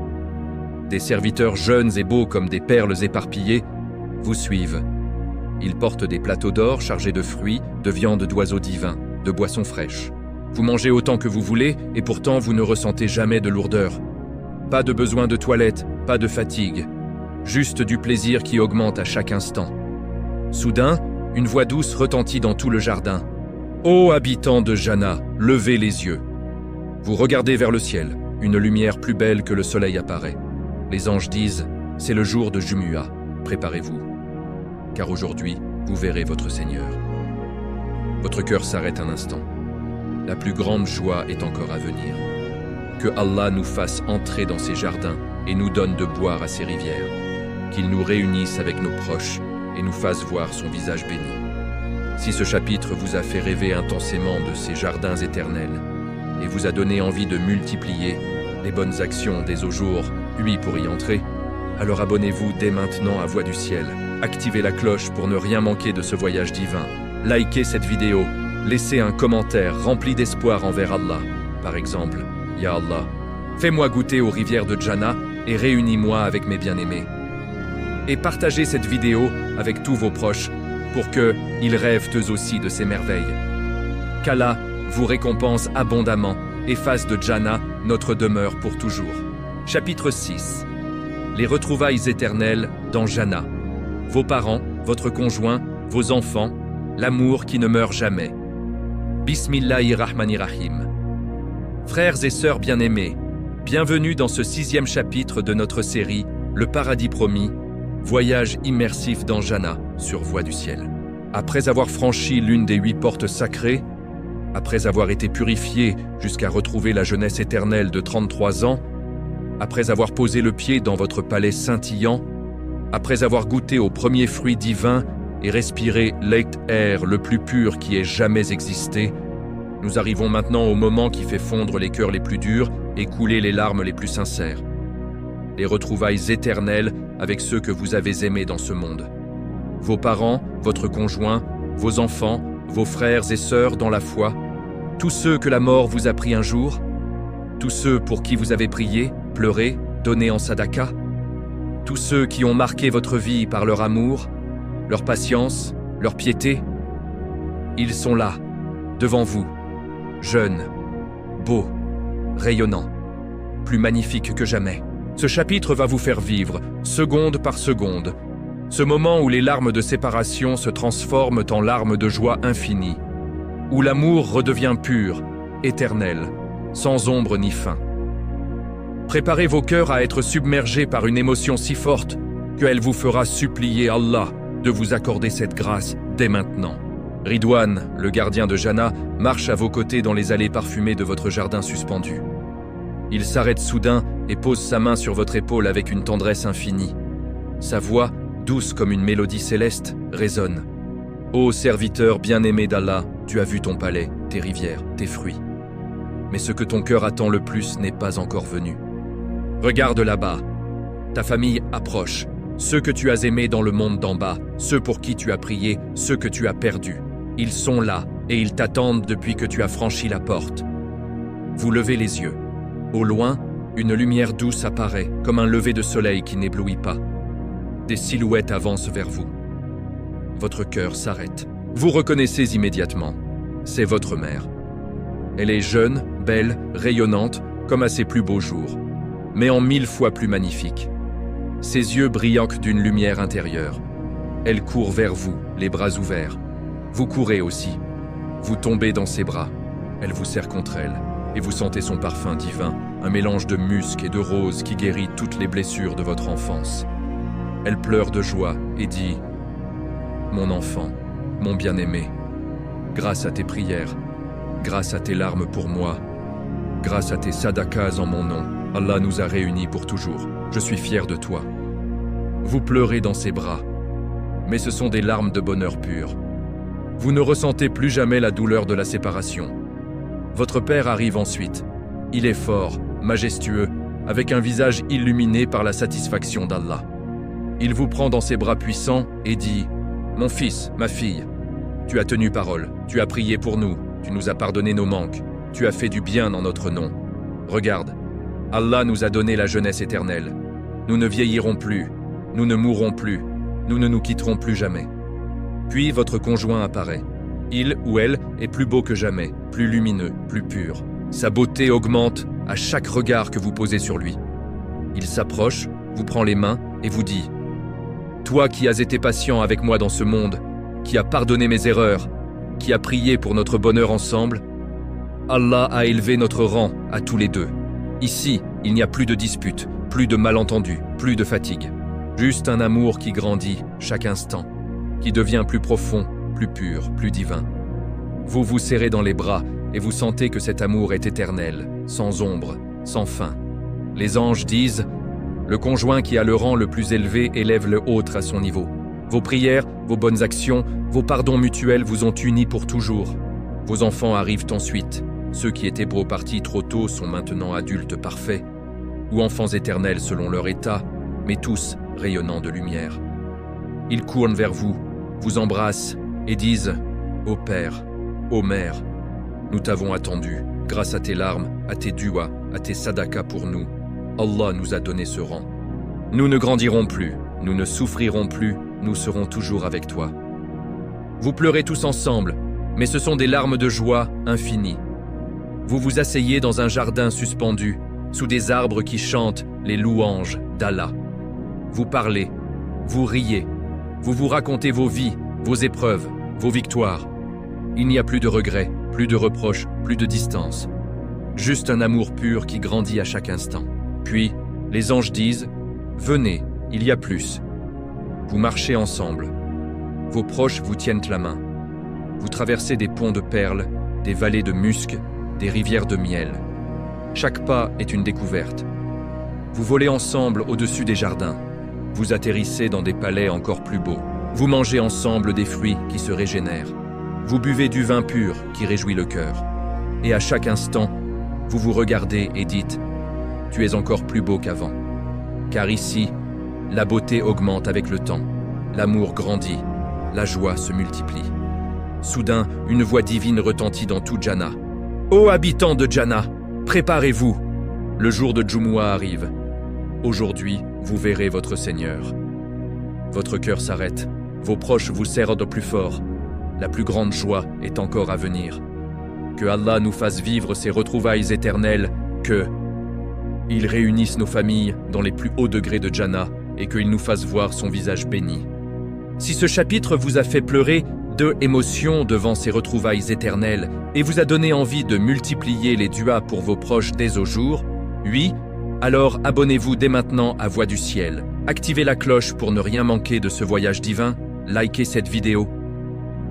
Des serviteurs jeunes et beaux comme des perles éparpillées vous suivent. Ils portent des plateaux d'or chargés de fruits, de viande d'oiseaux divins, de boissons fraîches. Vous mangez autant que vous voulez et pourtant vous ne ressentez jamais de lourdeur. Pas de besoin de toilette, pas de fatigue. Juste du plaisir qui augmente à chaque instant. Soudain, une voix douce retentit dans tout le jardin. « Ô habitants de Jannah, levez les yeux !» Vous regardez vers le ciel. Une lumière plus belle que le soleil apparaît. Les anges disent « C'est le jour de Jumu'ah, préparez-vous. Car aujourd'hui, vous verrez votre Seigneur. » Votre cœur s'arrête un instant. La plus grande joie est encore à venir. Que Allah nous fasse entrer dans ses jardins et nous donne de boire à ses rivières. Qu'il nous réunisse avec nos proches et nous fasse voir son visage béni. Si ce chapitre vous a fait rêver intensément de ces jardins éternels et vous a donné envie de multiplier les bonnes actions dès au jour 8 pour y entrer, alors abonnez-vous dès maintenant à Voix du Ciel. Activez la cloche pour ne rien manquer de ce voyage divin. Likez cette vidéo. Laissez un commentaire rempli d'espoir envers Allah. Par exemple, Ya Allah, fais-moi goûter aux rivières de Jannah et réunis-moi avec mes bien-aimés. Et partagez cette vidéo avec tous vos proches pour qu'ils rêvent eux aussi de ces merveilles. Qu'Allah vous récompense abondamment et fasse de Jannah notre demeure pour toujours. Chapitre 6. Les retrouvailles éternelles dans Jannah. Vos parents, votre conjoint, vos enfants, l'amour qui ne meurt jamais. Bismillahirrahmanirrahim. Frères et sœurs bien-aimés, bienvenue dans ce 6e chapitre de notre série Le Paradis Promis, voyage immersif dans Jannah sur Voix du Ciel. Après avoir franchi l'une des 8 portes sacrées, après avoir été purifié jusqu'à retrouver la jeunesse éternelle de 33 ans, après avoir posé le pied dans votre palais scintillant, après avoir goûté aux premiers fruits divins et respiré l'air le plus pur qui ait jamais existé, nous arrivons maintenant au moment qui fait fondre les cœurs les plus durs et couler les larmes les plus sincères. Les retrouvailles éternelles avec ceux que vous avez aimés dans ce monde. Vos parents, votre conjoint, vos enfants, vos frères et sœurs dans la foi, tous ceux que la mort vous a pris un jour, tous ceux pour qui vous avez prié, pleuré, donné en sadaka, tous ceux qui ont marqué votre vie par leur amour, leur patience, leur piété, ils sont là, devant vous, jeunes, beaux, rayonnants, plus magnifiques que jamais. Ce chapitre va vous faire vivre, seconde par seconde, ce moment où les larmes de séparation se transforment en larmes de joie infinie, où l'amour redevient pur, éternel, sans ombre ni fin. Préparez vos cœurs à être submergés par une émotion si forte qu'elle vous fera supplier Allah de vous accorder cette grâce dès maintenant. Ridwan, le gardien de Jannah, marche à vos côtés dans les allées parfumées de votre jardin suspendu. Il s'arrête soudain et pose sa main sur votre épaule avec une tendresse infinie. Sa voix, douce comme une mélodie céleste, résonne. Ô serviteur bien-aimé d'Allah, tu as vu ton palais, tes rivières, tes fruits. Mais ce que ton cœur attend le plus n'est pas encore venu. Regarde là-bas. Ta famille approche. Ceux que tu as aimés dans le monde d'en bas, ceux pour qui tu as prié, ceux que tu as perdus. Ils sont là et ils t'attendent depuis que tu as franchi la porte. Vous levez les yeux. Au loin, une lumière douce apparaît, comme un lever de soleil qui n'éblouit pas. Des silhouettes avancent vers vous. Votre cœur s'arrête. Vous reconnaissez immédiatement. C'est votre mère. Elle est jeune, belle, rayonnante, comme à ses plus beaux jours, mais en 1000 fois plus magnifique. Ses yeux brillent d'une lumière intérieure. Elle court vers vous, les bras ouverts. Vous courez aussi. Vous tombez dans ses bras. Elle vous serre contre elle, et vous sentez son parfum divin, un mélange de musc et de rose qui guérit toutes les blessures de votre enfance. Elle pleure de joie et dit « Mon enfant, mon bien-aimé, grâce à tes prières, grâce à tes larmes pour moi, grâce à tes sadakas en mon nom, Allah nous a réunis pour toujours. Je suis fier de toi. » Vous pleurez dans ses bras, mais ce sont des larmes de bonheur pur. Vous ne ressentez plus jamais la douleur de la séparation. Votre père arrive ensuite. Il est fort, majestueux, avec un visage illuminé par la satisfaction d'Allah. Il vous prend dans ses bras puissants et dit « Mon fils, ma fille, tu as tenu parole, tu as prié pour nous, tu nous as pardonné nos manques, tu as fait du bien en notre nom. Regarde, Allah nous a donné la jeunesse éternelle. Nous ne vieillirons plus, nous ne mourrons plus, nous ne nous quitterons plus jamais. » Puis votre conjoint apparaît. Il ou elle est plus beau que jamais, plus lumineux, plus pur. Sa beauté augmente à chaque regard que vous posez sur lui. Il s'approche, vous prend les mains et vous dit « Toi qui as été patient avec moi dans ce monde, qui as pardonné mes erreurs, qui as prié pour notre bonheur ensemble, Allah a élevé notre rang à tous les deux. Ici, il n'y a plus de disputes, plus de malentendus, plus de fatigue. Juste un amour qui grandit chaque instant, qui devient plus profond, plus pur, plus divin. Vous vous serrez dans les bras et vous sentez que cet amour est éternel, sans ombre, sans fin. Les anges disent « Le conjoint qui a le rang le plus élevé élève le autre à son niveau. Vos prières, vos bonnes actions, vos pardons mutuels vous ont unis pour toujours. Vos enfants arrivent ensuite. Ceux qui étaient partis trop tôt sont maintenant adultes parfaits, ou enfants éternels selon leur état, mais tous rayonnants de lumière. Ils courent vers vous, vous embrassent et disent « Ô Père, ô Mère, nous t'avons attendu, grâce à tes larmes, à tes duas, à tes sadakas pour nous. Allah nous a donné ce rang. Nous ne grandirons plus, nous ne souffrirons plus, nous serons toujours avec toi. » Vous pleurez tous ensemble, mais ce sont des larmes de joie infinies. Vous vous asseyez dans un jardin suspendu, sous des arbres qui chantent les louanges d'Allah. Vous parlez, vous riez, vous vous racontez vos vies, vos épreuves, vos victoires. Il n'y a plus de regrets, plus de reproches, plus de distance. Juste un amour pur qui grandit à chaque instant. Puis, les anges disent « Venez, il y a plus ». Vous marchez ensemble. Vos proches vous tiennent la main. Vous traversez des ponts de perles, des vallées de musc, des rivières de miel. Chaque pas est une découverte. Vous volez ensemble au-dessus des jardins. Vous atterrissez dans des palais encore plus beaux. Vous mangez ensemble des fruits qui se régénèrent. Vous buvez du vin pur qui réjouit le cœur. Et à chaque instant, vous vous regardez et dites « Tu es encore plus beau qu'avant ». Car ici, la beauté augmente avec le temps, l'amour grandit, la joie se multiplie. Soudain, une voix divine retentit dans tout Jannah. « Ô habitants de Jannah, préparez-vous, le jour de Jumu'ah arrive. Aujourd'hui, vous verrez votre Seigneur. » Votre cœur s'arrête, vos proches vous serrent de plus fort. La plus grande joie est encore à venir. Que Allah nous fasse vivre ces retrouvailles éternelles, que Il réunisse nos familles dans les plus hauts degrés de Jannah et qu'il nous fasse voir son visage béni. Si ce chapitre vous a fait pleurer de émotion devant ces retrouvailles éternelles et vous a donné envie de multiplier les duas pour vos proches dès au jour, oui, alors abonnez-vous dès maintenant à Voix du Ciel. Activez la cloche pour ne rien manquer de ce voyage divin, likez cette vidéo.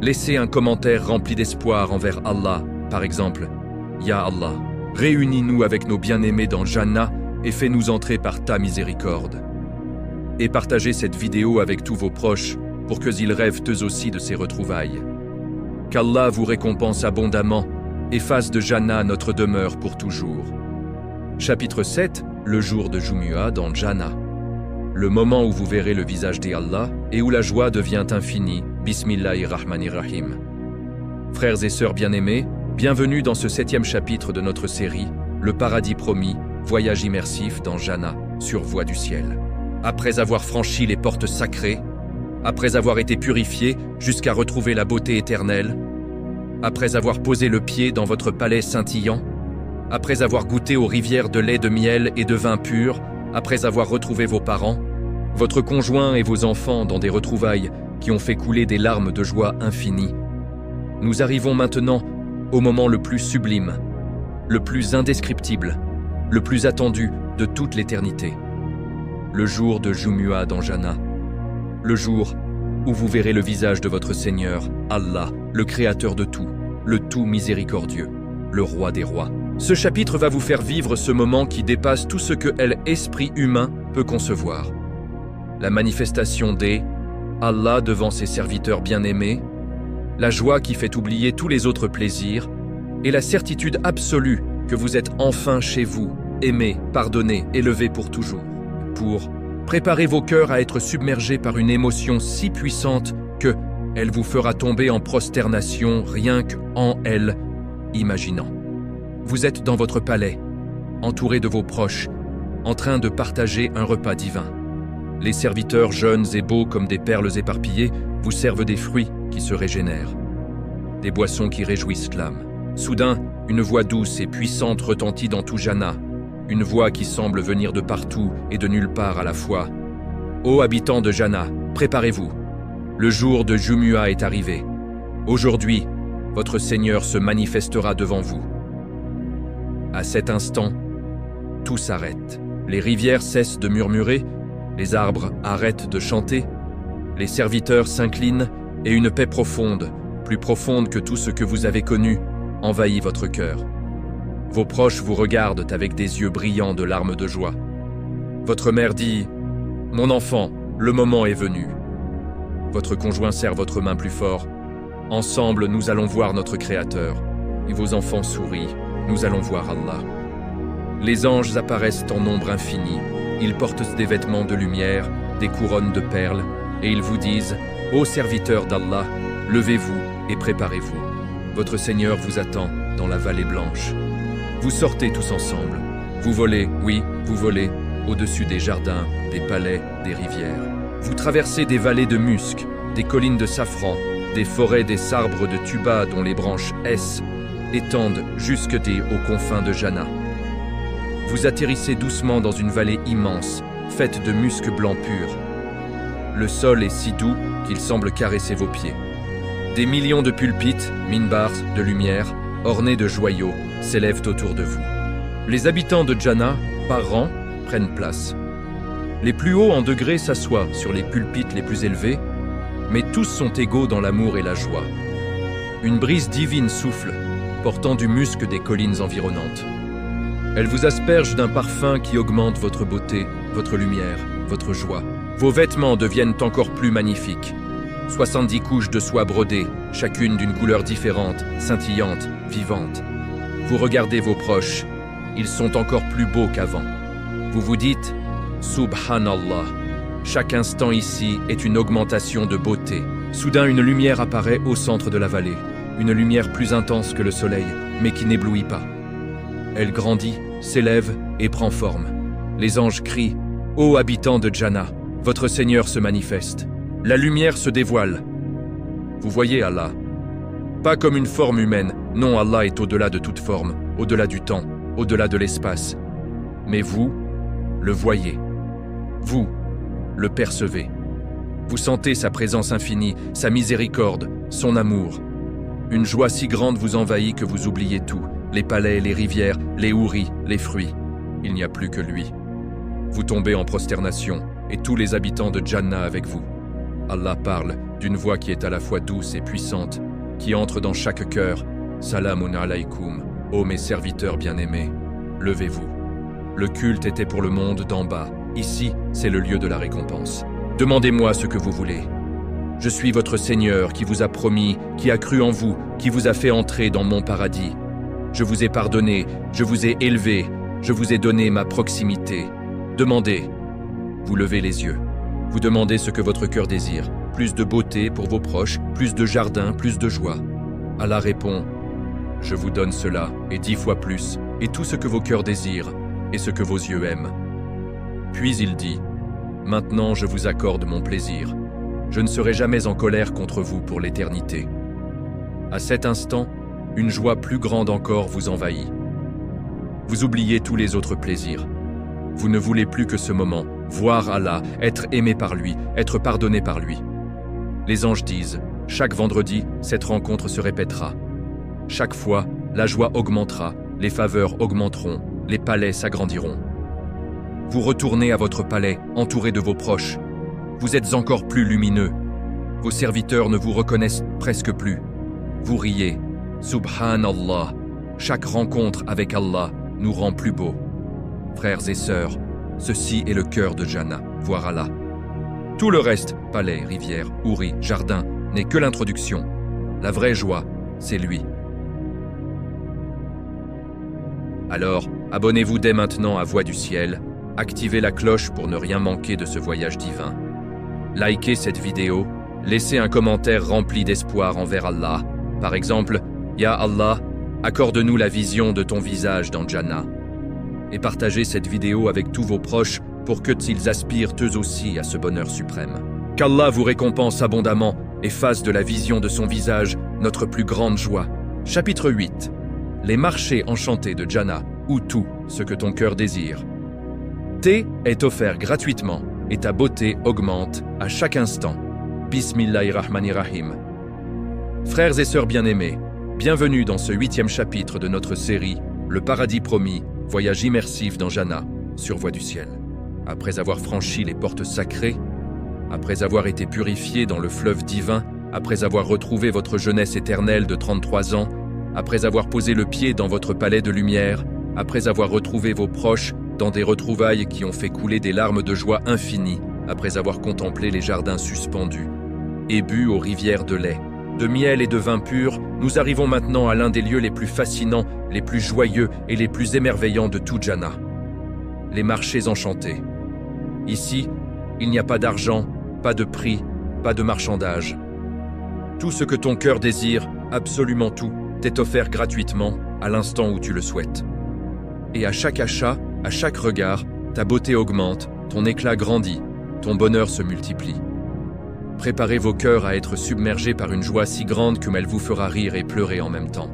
Laissez un commentaire rempli d'espoir envers Allah, par exemple, « Ya Allah, réunis-nous avec nos bien-aimés dans Jannah et fais-nous entrer par ta miséricorde. » Et partagez cette vidéo avec tous vos proches pour qu'ils rêvent eux aussi de ces retrouvailles. Qu'Allah vous récompense abondamment et fasse de Jannah notre demeure pour toujours. Chapitre 7, le jour de Jumu'ah dans Jannah. Le moment où vous verrez le visage d'Allah et où la joie devient infinie. Bismillahirrahmanirrahim. Frères et sœurs bien-aimés, bienvenue dans ce 7e chapitre de notre série, Le paradis promis, voyage immersif dans Jannah, sur Voix du Ciel. Après avoir franchi les portes sacrées, après avoir été purifié jusqu'à retrouver la beauté éternelle, après avoir posé le pied dans votre palais scintillant, après avoir goûté aux rivières de lait de miel et de vin pur, après avoir retrouvé vos parents, votre conjoint et vos enfants dans des retrouvailles qui ont fait couler des larmes de joie infinie, nous arrivons maintenant au moment le plus sublime, le plus indescriptible, le plus attendu de toute l'éternité. Le jour de Jumu'ah dans Jannah, le jour où vous verrez le visage de votre Seigneur, Allah, le Créateur de tout, le tout miséricordieux, le Roi des rois. Ce chapitre va vous faire vivre ce moment qui dépasse tout ce que l'esprit humain peut concevoir. La manifestation des Allah devant ses serviteurs bien-aimés, la joie qui fait oublier tous les autres plaisirs, et la certitude absolue que vous êtes enfin chez vous, aimé, pardonné, élevé pour toujours. Pour préparer vos cœurs à être submergés par une émotion si puissante que elle vous fera tomber en prosternation rien qu'en elle, imaginant. Vous êtes dans votre palais, entouré de vos proches, en train de partager un repas divin. Les serviteurs jeunes et beaux comme des perles éparpillées vous servent des fruits qui se régénèrent, des boissons qui réjouissent l'âme. Soudain, une voix douce et puissante retentit dans tout Jannah, une voix qui semble venir de partout et de nulle part à la fois. « Ô habitants de Jannah, préparez-vous. Le jour de Jumu'ah est arrivé. Aujourd'hui, votre Seigneur se manifestera devant vous. » À cet instant, tout s'arrête. Les rivières cessent de murmurer, les arbres arrêtent de chanter, les serviteurs s'inclinent et une paix profonde, plus profonde que tout ce que vous avez connu, envahit votre cœur. Vos proches vous regardent avec des yeux brillants de larmes de joie. Votre mère dit « Mon enfant, le moment est venu. » Votre conjoint serre votre main plus fort. Ensemble, nous allons voir notre Créateur. Et vos enfants sourient. Nous allons voir Allah. Les anges apparaissent en nombre infini. Ils portent des vêtements de lumière, des couronnes de perles, et ils vous disent « Ô serviteurs d'Allah, levez-vous et préparez-vous. Votre Seigneur vous attend dans la vallée blanche. » Vous sortez tous ensemble. Vous volez, oui, vous volez, au-dessus des jardins, des palais, des rivières. Vous traversez des vallées de musc, des collines de safran, des forêts des arbres de tuba dont les branches étendent jusque aux confins de Jannah. Vous atterrissez doucement dans une vallée immense, faite de musc blanc pur. Le sol est si doux qu'il semble caresser vos pieds. Des millions de pulpites, minbars, de lumière, ornés de joyaux, s'élèvent autour de vous. Les habitants de Jannah, par rang, prennent place. Les plus hauts en degrés s'assoient sur les pulpites les plus élevés, mais tous sont égaux dans l'amour et la joie. Une brise divine souffle, portant du musc des collines environnantes. Elle vous asperge d'un parfum qui augmente votre beauté, votre lumière, votre joie. Vos vêtements deviennent encore plus magnifiques. 70 couches de soie brodées, chacune d'une couleur différente, scintillante, vivante. Vous regardez vos proches, ils sont encore plus beaux qu'avant. Vous vous dites « Subhanallah ». Chaque instant ici est une augmentation de beauté. Soudain, une lumière apparaît au centre de la vallée. Une lumière plus intense que le soleil, mais qui n'éblouit pas. Elle grandit, s'élève et prend forme. Les anges crient « Ô habitants de Jannah, votre Seigneur se manifeste. La lumière se dévoile. » Vous voyez Allah. Pas comme une forme humaine. Non, Allah est au-delà de toute forme, au-delà du temps, au-delà de l'espace. Mais vous, le voyez. Vous, le percevez. Vous sentez sa présence infinie, sa miséricorde, son amour. Une joie si grande vous envahit que vous oubliez tout. Les palais, les rivières, les houris, les fruits. Il n'y a plus que lui. Vous tombez en prosternation, et tous les habitants de Jannah avec vous. Allah parle d'une voix qui est à la fois douce et puissante, qui entre dans chaque cœur. Salamun alaykoum, ô mes serviteurs bien-aimés, levez-vous. Le culte était pour le monde d'en bas. Ici, c'est le lieu de la récompense. Demandez-moi ce que vous voulez. Je suis votre Seigneur qui vous a promis, qui a cru en vous, qui vous a fait entrer dans mon paradis. Je vous ai pardonné, je vous ai élevé, je vous ai donné ma proximité. Demandez. Vous levez les yeux. Vous demandez ce que votre cœur désire. Plus de beauté pour vos proches, plus de jardins, plus de joie. Allah répond. Je vous donne cela, et 10 fois plus, et tout ce que vos cœurs désirent, et ce que vos yeux aiment. Puis il dit, maintenant je vous accorde mon plaisir. Je ne serai jamais en colère contre vous pour l'éternité. À cet instant, une joie plus grande encore vous envahit. Vous oubliez tous les autres plaisirs. Vous ne voulez plus que ce moment, voir Allah, être aimé par lui, être pardonné par lui. Les anges disent, chaque vendredi, cette rencontre se répétera. Chaque fois, la joie augmentera, les faveurs augmenteront, les palais s'agrandiront. Vous retournez à votre palais, entouré de vos proches. Vous êtes encore plus lumineux. Vos serviteurs ne vous reconnaissent presque plus. Vous riez. Subhanallah. Chaque rencontre avec Allah nous rend plus beaux. Frères et sœurs, ceci est le cœur de Jannah, voir Allah. Tout le reste, palais, rivières, houris, jardins, n'est que l'introduction. La vraie joie, c'est lui. Alors, abonnez-vous dès maintenant à Voix du Ciel, activez la cloche pour ne rien manquer de ce voyage divin. Likez cette vidéo, laissez un commentaire rempli d'espoir envers Allah. Par exemple, Ya Allah, accorde-nous la vision de ton visage dans Jannah. Et partagez cette vidéo avec tous vos proches pour que ils aspirent eux aussi à ce bonheur suprême. Qu'Allah vous récompense abondamment et fasse de la vision de son visage notre plus grande joie. Chapitre 8. Les marchés enchantés de Jannah, ou tout ce que ton cœur désire. Thé est offert gratuitement et ta beauté augmente à chaque instant. Bismillahirrahmanirrahim. Frères et sœurs bien-aimés, bienvenue dans ce 8e chapitre de notre série « Le paradis promis, voyage immersif dans Jannah » sur Voix du Ciel. Après avoir franchi les portes sacrées, après avoir été purifié dans le fleuve divin, après avoir retrouvé votre jeunesse éternelle de 33 ans, après avoir posé le pied dans votre palais de lumière, après avoir retrouvé vos proches dans des retrouvailles qui ont fait couler des larmes de joie infinies, après avoir contemplé les jardins suspendus, et bu aux rivières de lait, de miel et de vin pur, nous arrivons maintenant à l'un des lieux les plus fascinants, les plus joyeux et les plus émerveillants de tout Jannah. Les marchés enchantés. Ici, il n'y a pas d'argent, pas de prix, pas de marchandage. Tout ce que ton cœur désire, absolument tout, t'est offert gratuitement à l'instant où tu le souhaites. Et à chaque achat, à chaque regard, ta beauté augmente, ton éclat grandit, ton bonheur se multiplie. Préparez vos cœurs à être submergés par une joie si grande que elle vous fera rire et pleurer en même temps.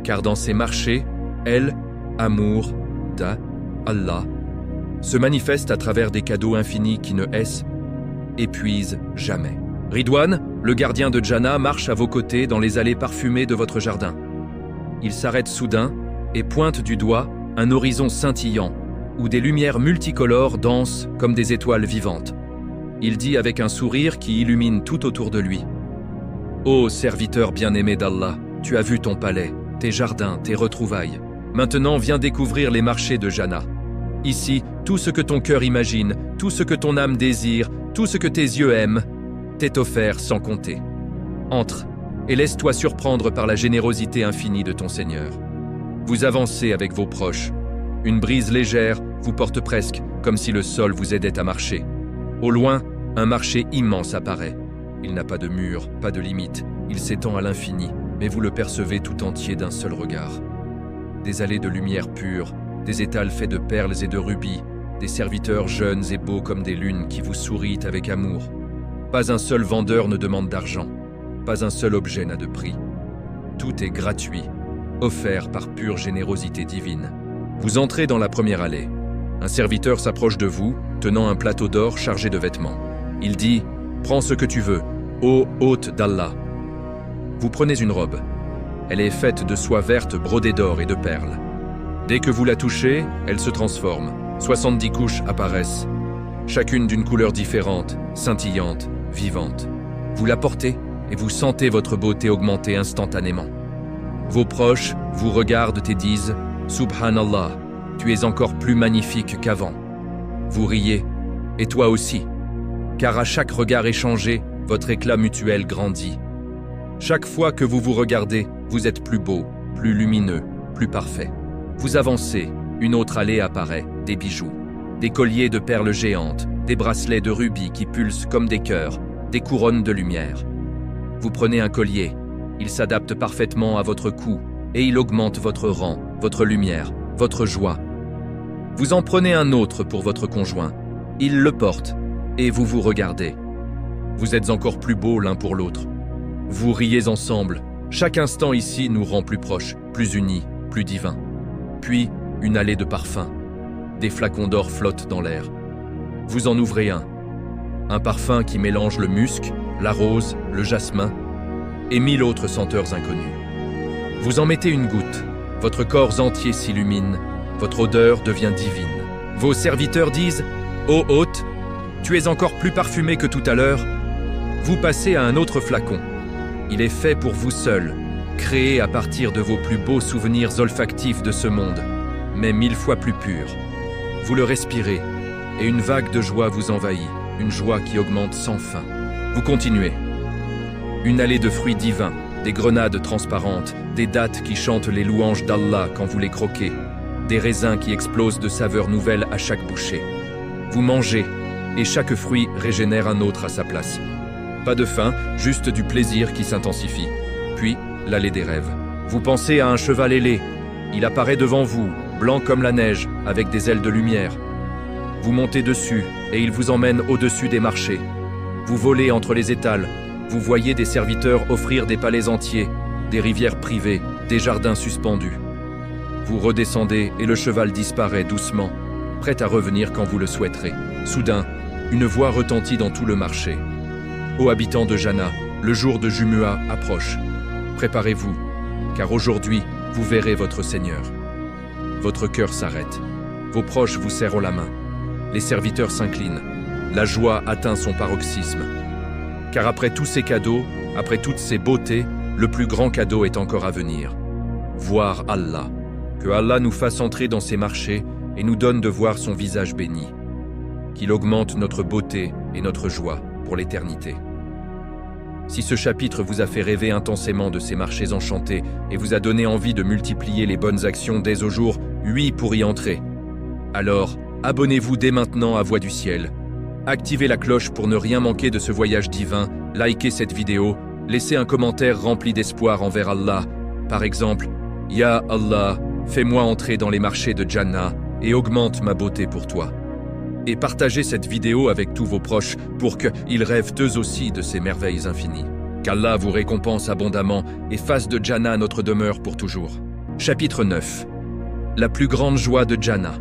Car dans ces marchés, elle, amour, Allah, se manifeste à travers des cadeaux infinis qui ne épuisent jamais. Ridwan, le gardien de Jannah, marche à vos côtés dans les allées parfumées de votre jardin. Il s'arrête soudain et pointe du doigt un horizon scintillant, où des lumières multicolores dansent comme des étoiles vivantes. Il dit avec un sourire qui illumine tout autour de lui. « Ô serviteur bien-aimé d'Allah, tu as vu ton palais, tes jardins, tes retrouvailles. Maintenant viens découvrir les marchés de Jannah. Ici, tout ce que ton cœur imagine, tout ce que ton âme désire, tout ce que tes yeux aiment, t'est offert sans compter. Entre et laisse-toi surprendre par la générosité infinie de ton Seigneur. Vous avancez avec vos proches. Une brise légère vous porte presque, comme si le sol vous aidait à marcher. Au loin, un marché immense apparaît. Il n'a pas de mur, pas de limite. Il s'étend à l'infini, mais vous le percevez tout entier d'un seul regard. Des allées de lumière pure, des étals faits de perles et de rubis, des serviteurs jeunes et beaux comme des lunes qui vous sourient avec amour. Pas un seul vendeur ne demande d'argent, pas un seul objet n'a de prix. Tout est gratuit, offert par pure générosité divine. Vous entrez dans la première allée. Un serviteur s'approche de vous, tenant un plateau d'or chargé de vêtements. Il dit « Prends ce que tu veux, ô hôte d'Allah ». Vous prenez une robe. Elle est faite de soie verte brodée d'or et de perles. Dès que vous la touchez, elle se transforme. 70 couches apparaissent, chacune d'une couleur différente, scintillante, vivante. Vous la portez et vous sentez votre beauté augmenter instantanément. Vos proches vous regardent et disent « Subhanallah, tu es encore plus magnifique qu'avant ». Vous riez, et toi aussi, car à chaque regard échangé, votre éclat mutuel grandit. Chaque fois que vous vous regardez, vous êtes plus beau, plus lumineux, plus parfait. Vous avancez, une autre allée apparaît, des bijoux, des colliers de perles géantes, des bracelets de rubis qui pulsent comme des cœurs, des couronnes de lumière. Vous prenez un collier, il s'adapte parfaitement à votre cou et il augmente votre rang, votre lumière, votre joie. Vous en prenez un autre pour votre conjoint, il le porte et vous vous regardez. Vous êtes encore plus beaux l'un pour l'autre. Vous riez ensemble, chaque instant ici nous rend plus proches, plus unis, plus divins. Puis, une allée de parfums. Des flacons d'or flottent dans l'air. Vous en ouvrez un parfum qui mélange le musc, la rose, le jasmin et 1000 autres senteurs inconnues. Vous en mettez une goutte, votre corps entier s'illumine, votre odeur devient divine. Vos serviteurs disent « Ô hôte, tu es encore plus parfumé que tout à l'heure ». Vous passez à un autre flacon. Il est fait pour vous seul, créé à partir de vos plus beaux souvenirs olfactifs de ce monde, mais 1000 fois plus purs. Vous le respirez, et une vague de joie vous envahit, une joie qui augmente sans fin. Vous continuez. Une allée de fruits divins, des grenades transparentes, des dattes qui chantent les louanges d'Allah quand vous les croquez, des raisins qui explosent de saveurs nouvelles à chaque bouchée. Vous mangez, et chaque fruit régénère un autre à sa place. Pas de faim, juste du plaisir qui s'intensifie. Puis, l'allée des rêves. Vous pensez à un cheval ailé. Il apparaît devant vous, blanc comme la neige, avec des ailes de lumière. Vous montez dessus, et il vous emmène au-dessus des marchés. Vous volez entre les étals. Vous voyez des serviteurs offrir des palais entiers, des rivières privées, des jardins suspendus. Vous redescendez et le cheval disparaît doucement, prêt à revenir quand vous le souhaiterez. Soudain, une voix retentit dans tout le marché. Ô habitants de Jannah, le jour de Jumu'ah approche. Préparez-vous, car aujourd'hui, vous verrez votre Seigneur. Votre cœur s'arrête. Vos proches vous serrent la main. Les serviteurs s'inclinent. La joie atteint son paroxysme. Car après tous ces cadeaux, après toutes ces beautés, le plus grand cadeau est encore à venir. Voir Allah. Que Allah nous fasse entrer dans ses marchés et nous donne de voir son visage béni. Qu'il augmente notre beauté et notre joie pour l'éternité. Si ce chapitre vous a fait rêver intensément de ces marchés enchantés et vous a donné envie de multiplier les bonnes actions dès au jour 8 pour y entrer, alors abonnez-vous dès maintenant à Voix du Ciel. Activez la cloche pour ne rien manquer de ce voyage divin, likez cette vidéo, laissez un commentaire rempli d'espoir envers Allah. Par exemple, « Ya Allah, fais-moi entrer dans les marchés de Jannah et augmente ma beauté pour toi. » Et partagez cette vidéo avec tous vos proches pour qu'ils rêvent eux aussi de ces merveilles infinies. Qu'Allah vous récompense abondamment et fasse de Jannah notre demeure pour toujours. Chapitre 9. La plus grande joie de Jannah.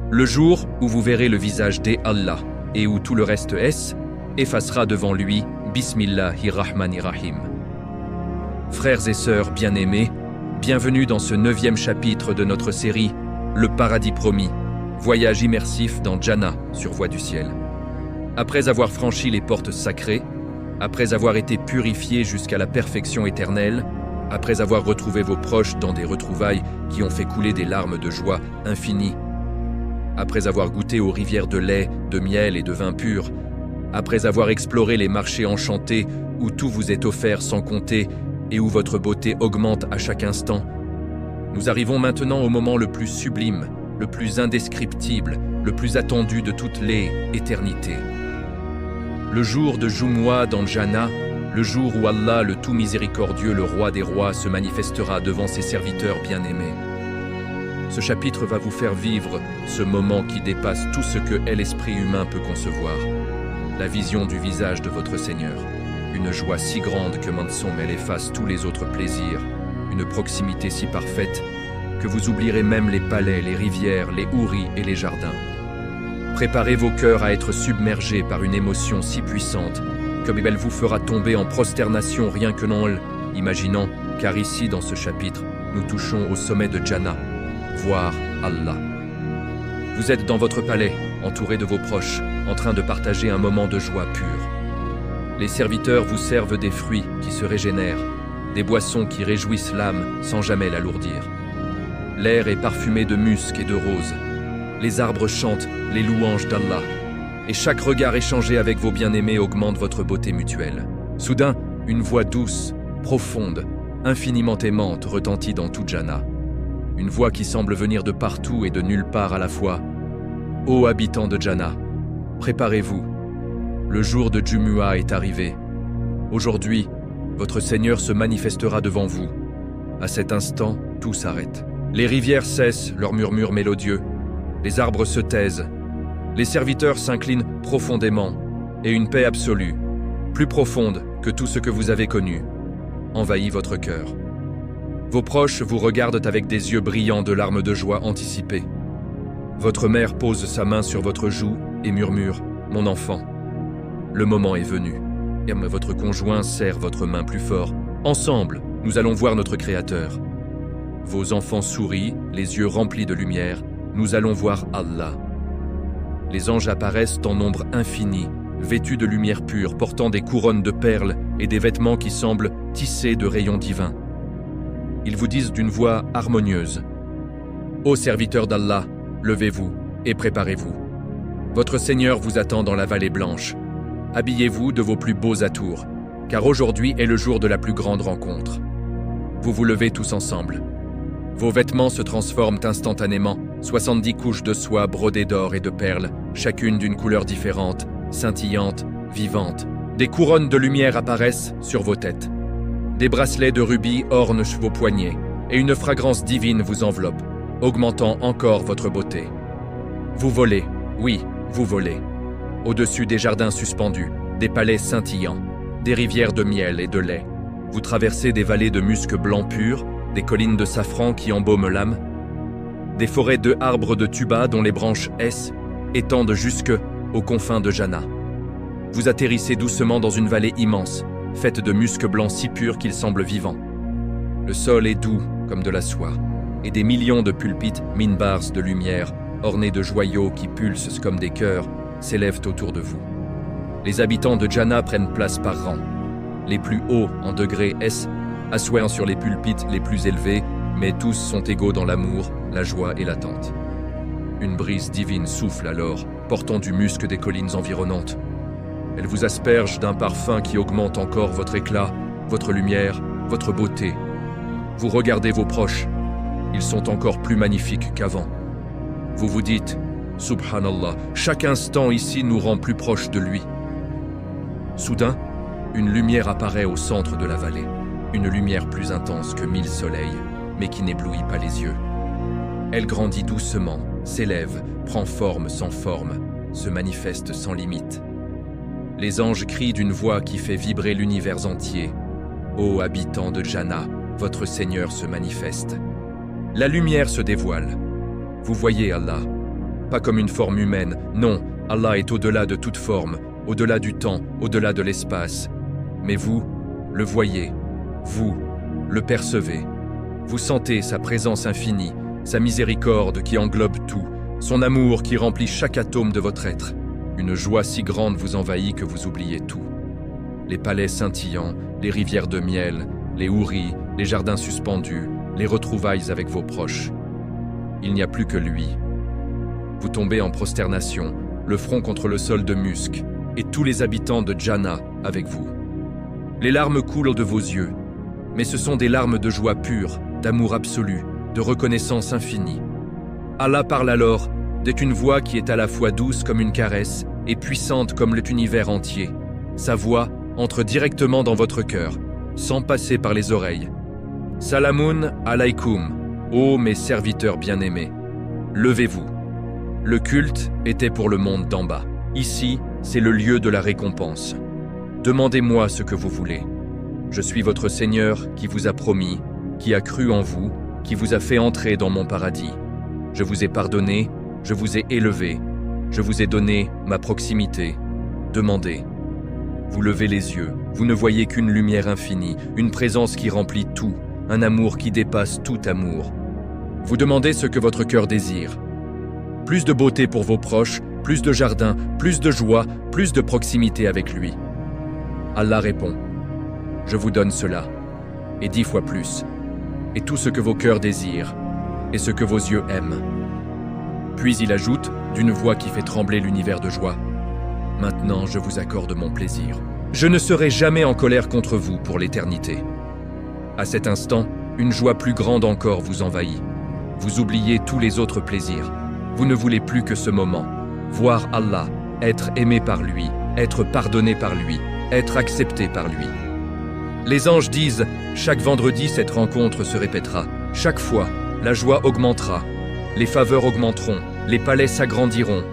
Le jour où vous verrez le visage d'Allah et où tout le reste effacera devant lui. Bismillahirrahmanirrahim. Frères et sœurs bien-aimés, bienvenue dans ce 9e chapitre de notre série « Le paradis promis ». Voyage immersif dans Jannah sur Voix du Ciel. Après avoir franchi les portes sacrées, après avoir été purifié jusqu'à la perfection éternelle, après avoir retrouvé vos proches dans des retrouvailles qui ont fait couler des larmes de joie infinies, après avoir goûté aux rivières de lait, de miel et de vin pur, après avoir exploré les marchés enchantés où tout vous est offert sans compter et où votre beauté augmente à chaque instant, nous arrivons maintenant au moment le plus sublime, le plus indescriptible, le plus attendu de toutes les éternités. Le jour de Jumu'ah dans Jannah, le jour où Allah, le tout miséricordieux, le roi des rois, se manifestera devant ses serviteurs bien-aimés. Ce chapitre va vous faire vivre ce moment qui dépasse tout ce que l'esprit humain peut concevoir. La vision du visage de votre Seigneur. Une joie si grande que Mansoum elle efface tous les autres plaisirs. Une proximité si parfaite que vous oublierez même les palais, les rivières, les houris et les jardins. Préparez vos cœurs à être submergés par une émotion si puissante que elle vous fera tomber en prosternation rien que non l'imaginant, car ici, dans ce chapitre, nous touchons au sommet de Jannah, voir Allah. Vous êtes dans votre palais, entouré de vos proches, en train de partager un moment de joie pure. Les serviteurs vous servent des fruits qui se régénèrent, des boissons qui réjouissent l'âme sans jamais l'alourdir. L'air est parfumé de musc et de roses. Les arbres chantent les louanges d'Allah. Et chaque regard échangé avec vos bien-aimés augmente votre beauté mutuelle. Soudain, une voix douce, profonde, infiniment aimante retentit dans tout Jannah. Une voix qui semble venir de partout et de nulle part à la fois. Ô habitants de Jannah, préparez-vous. Le jour de Jumu'ah est arrivé. Aujourd'hui, votre Seigneur se manifestera devant vous. À cet instant, tout s'arrête. Les rivières cessent leur murmure mélodieux, les arbres se taisent, les serviteurs s'inclinent profondément, et une paix absolue, plus profonde que tout ce que vous avez connu, envahit votre cœur. Vos proches vous regardent avec des yeux brillants de larmes de joie anticipées. Votre mère pose sa main sur votre joue et murmure « Mon enfant, le moment est venu ». Et votre conjoint serre votre main plus fort. Ensemble, nous allons voir notre Créateur. Vos enfants sourient, les yeux remplis de lumière. Nous allons voir Allah. Les anges apparaissent en nombre infini, vêtus de lumière pure, portant des couronnes de perles et des vêtements qui semblent tissés de rayons divins. Ils vous disent d'une voix harmonieuse « Ô serviteurs d'Allah, levez-vous et préparez-vous. Votre Seigneur vous attend dans la vallée blanche. Habillez-vous de vos plus beaux atours, car aujourd'hui est le jour de la plus grande rencontre. » Vous vous levez tous ensemble. Vos vêtements se transforment instantanément, 70 couches de soie brodées d'or et de perles, chacune d'une couleur différente, scintillante, vivante. Des couronnes de lumière apparaissent sur vos têtes. Des bracelets de rubis ornent vos poignets, et une fragrance divine vous enveloppe, augmentant encore votre beauté. Vous volez, oui, vous volez. Au-dessus des jardins suspendus, des palais scintillants, des rivières de miel et de lait. Vous traversez des vallées de musc blanc pur, des collines de safran qui embaument l'âme, des forêts de arbres de tuba dont les branches étendent jusque aux confins de Jannah. Vous atterrissez doucement dans une vallée immense, faite de musc blanc si pur qu'il semble vivant. Le sol est doux comme de la soie, et des millions de pulpites minbars de lumière, ornés de joyaux qui pulsent comme des cœurs, s'élèvent autour de vous. Les habitants de Jannah prennent place par rang. Les plus hauts en degrés asseoir sur les pulpites les plus élevés, mais tous sont égaux dans l'amour, la joie et l'attente. Une brise divine souffle alors, portant du musc des collines environnantes. Elle vous asperge d'un parfum qui augmente encore votre éclat, votre lumière, votre beauté. Vous regardez vos proches, ils sont encore plus magnifiques qu'avant. Vous vous dites, Subhanallah, chaque instant ici nous rend plus proches de lui. Soudain, une lumière apparaît au centre de la vallée, une lumière plus intense que 1000 soleils, mais qui n'éblouit pas les yeux. Elle grandit doucement, s'élève, prend forme sans forme, se manifeste sans limite. Les anges crient d'une voix qui fait vibrer l'univers entier. Ô habitants de Jannah, votre Seigneur se manifeste. La lumière se dévoile. Vous voyez Allah, pas comme une forme humaine, non, Allah est au-delà de toute forme, au-delà du temps, au-delà de l'espace. Mais vous, le voyez, vous, le percevez. Vous sentez sa présence infinie, sa miséricorde qui englobe tout, son amour qui remplit chaque atome de votre être. Une joie si grande vous envahit que vous oubliez tout. Les palais scintillants, les rivières de miel, les houris, les jardins suspendus, les retrouvailles avec vos proches. Il n'y a plus que lui. Vous tombez en prosternation, le front contre le sol de musc, et tous les habitants de Jannah avec vous. Les larmes coulent de vos yeux, mais ce sont des larmes de joie pure, d'amour absolu, de reconnaissance infinie. Allah parle alors, d'être une voix qui est à la fois douce comme une caresse et puissante comme l'univers entier. Sa voix entre directement dans votre cœur, sans passer par les oreilles. Salamun alaykoum, ô mes serviteurs bien-aimés, levez-vous. Le culte était pour le monde d'en bas. Ici, c'est le lieu de la récompense. Demandez-moi ce que vous voulez. Je suis votre Seigneur qui vous a promis, qui a cru en vous, qui vous a fait entrer dans mon paradis. Je vous ai pardonné, je vous ai élevé, je vous ai donné ma proximité. Demandez. Vous levez les yeux, vous ne voyez qu'une lumière infinie, une présence qui remplit tout, un amour qui dépasse tout amour. Vous demandez ce que votre cœur désire. Plus de beauté pour vos proches, plus de jardin, plus de joie, plus de proximité avec lui. Allah répond, je vous donne cela, et 10 fois plus, et tout ce que vos cœurs désirent, et ce que vos yeux aiment. Puis il ajoute, d'une voix qui fait trembler l'univers de joie, maintenant je vous accorde mon plaisir. Je ne serai jamais en colère contre vous pour l'éternité. À cet instant, une joie plus grande encore vous envahit. Vous oubliez tous les autres plaisirs. Vous ne voulez plus que ce moment. Voir Allah, être aimé par lui, être pardonné par lui, être accepté par lui. Les anges disent, chaque vendredi cette rencontre se répétera. Chaque fois, la joie augmentera. Les faveurs augmenteront, les palais s'agrandiront.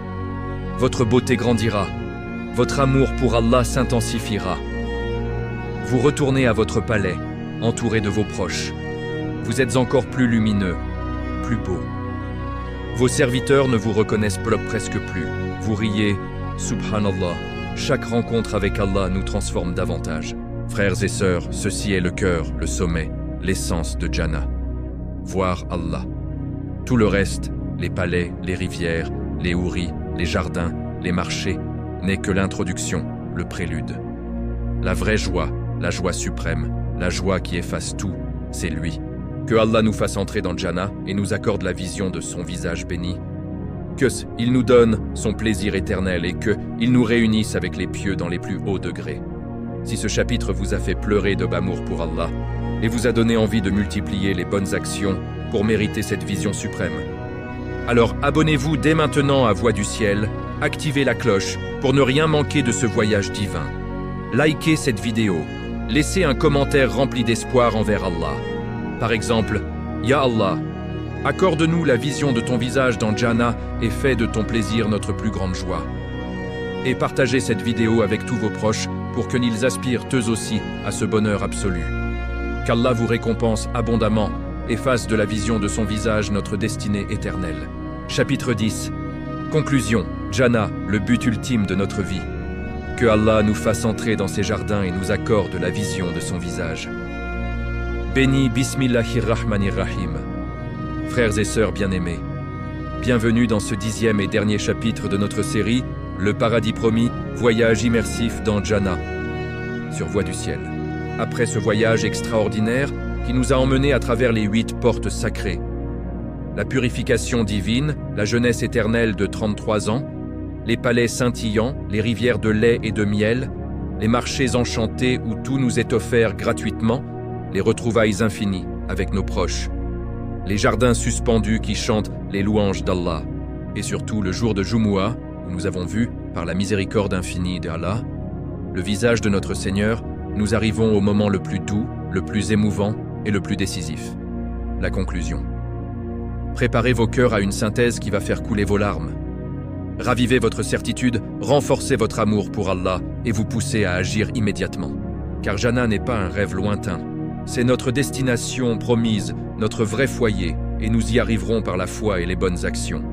Votre beauté grandira. Votre amour pour Allah s'intensifiera. Vous retournez à votre palais, entouré de vos proches. Vous êtes encore plus lumineux, plus beau. Vos serviteurs ne vous reconnaissent presque plus. Vous riez, Subhanallah. Chaque rencontre avec Allah nous transforme davantage. Frères et sœurs, ceci est le cœur, le sommet, l'essence de Jannah. Voir Allah. Tout le reste, les palais, les rivières, les houris, les jardins, les marchés, n'est que l'introduction, le prélude. La vraie joie, la joie suprême, la joie qui efface tout, c'est lui. Que Allah nous fasse entrer dans Jannah et nous accorde la vision de son visage béni. Il nous donne son plaisir éternel et qu'il nous réunisse avec les pieux dans les plus hauts degrés. Si ce chapitre vous a fait pleurer d'amour pour Allah et vous a donné envie de multiplier les bonnes actions pour mériter cette vision suprême, alors abonnez-vous dès maintenant à Voix du Ciel, activez la cloche pour ne rien manquer de ce voyage divin. Likez cette vidéo, laissez un commentaire rempli d'espoir envers Allah. Par exemple, Ya Allah, accorde-nous la vision de ton visage dans Jannah et fais de ton plaisir notre plus grande joie. Et partagez cette vidéo avec tous vos proches pour qu'ils aspirent eux aussi à ce bonheur absolu. Qu'Allah vous récompense abondamment et fasse de la vision de son visage notre destinée éternelle. Chapitre 10. Conclusion. Jannah, le but ultime de notre vie. Que Allah nous fasse entrer dans ses jardins et nous accorde la vision de son visage. Béni Bismillahirrahmanirrahim. Frères et sœurs bien-aimés, bienvenue dans ce 10e et dernier chapitre de notre série, Le paradis promis, voyage immersif dans Jannah, sur Voix du Ciel. Après ce voyage extraordinaire qui nous a emmenés à travers les 8 portes sacrées, la purification divine, la jeunesse éternelle de 33 ans, les palais scintillants, les rivières de lait et de miel, les marchés enchantés où tout nous est offert gratuitement, les retrouvailles infinies avec nos proches, les jardins suspendus qui chantent les louanges d'Allah, et surtout le jour de Jumu'ah, où nous avons vu, par la miséricorde infinie d'Allah, le visage de notre Seigneur, nous arrivons au moment le plus doux, le plus émouvant et le plus décisif. La conclusion. Préparez vos cœurs à une synthèse qui va faire couler vos larmes. Ravivez votre certitude, renforcez votre amour pour Allah et vous poussez à agir immédiatement. Car Jannah n'est pas un rêve lointain. C'est notre destination promise, notre vrai foyer, et nous y arriverons par la foi et les bonnes actions.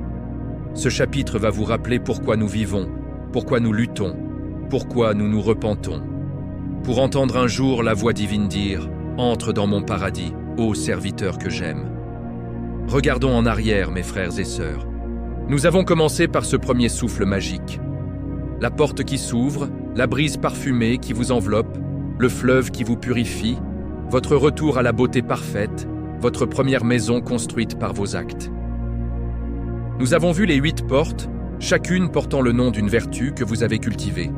Ce chapitre va vous rappeler pourquoi nous vivons, pourquoi nous luttons, pourquoi nous nous repentons. Pour entendre un jour la voix divine dire « Entre dans mon paradis, ô serviteur que j'aime ». Regardons en arrière, mes frères et sœurs. Nous avons commencé par ce premier souffle magique. La porte qui s'ouvre, la brise parfumée qui vous enveloppe, le fleuve qui vous purifie, votre retour à la beauté parfaite, votre première maison construite par vos actes. Nous avons vu les 8 portes, chacune portant le nom d'une vertu que vous avez cultivée.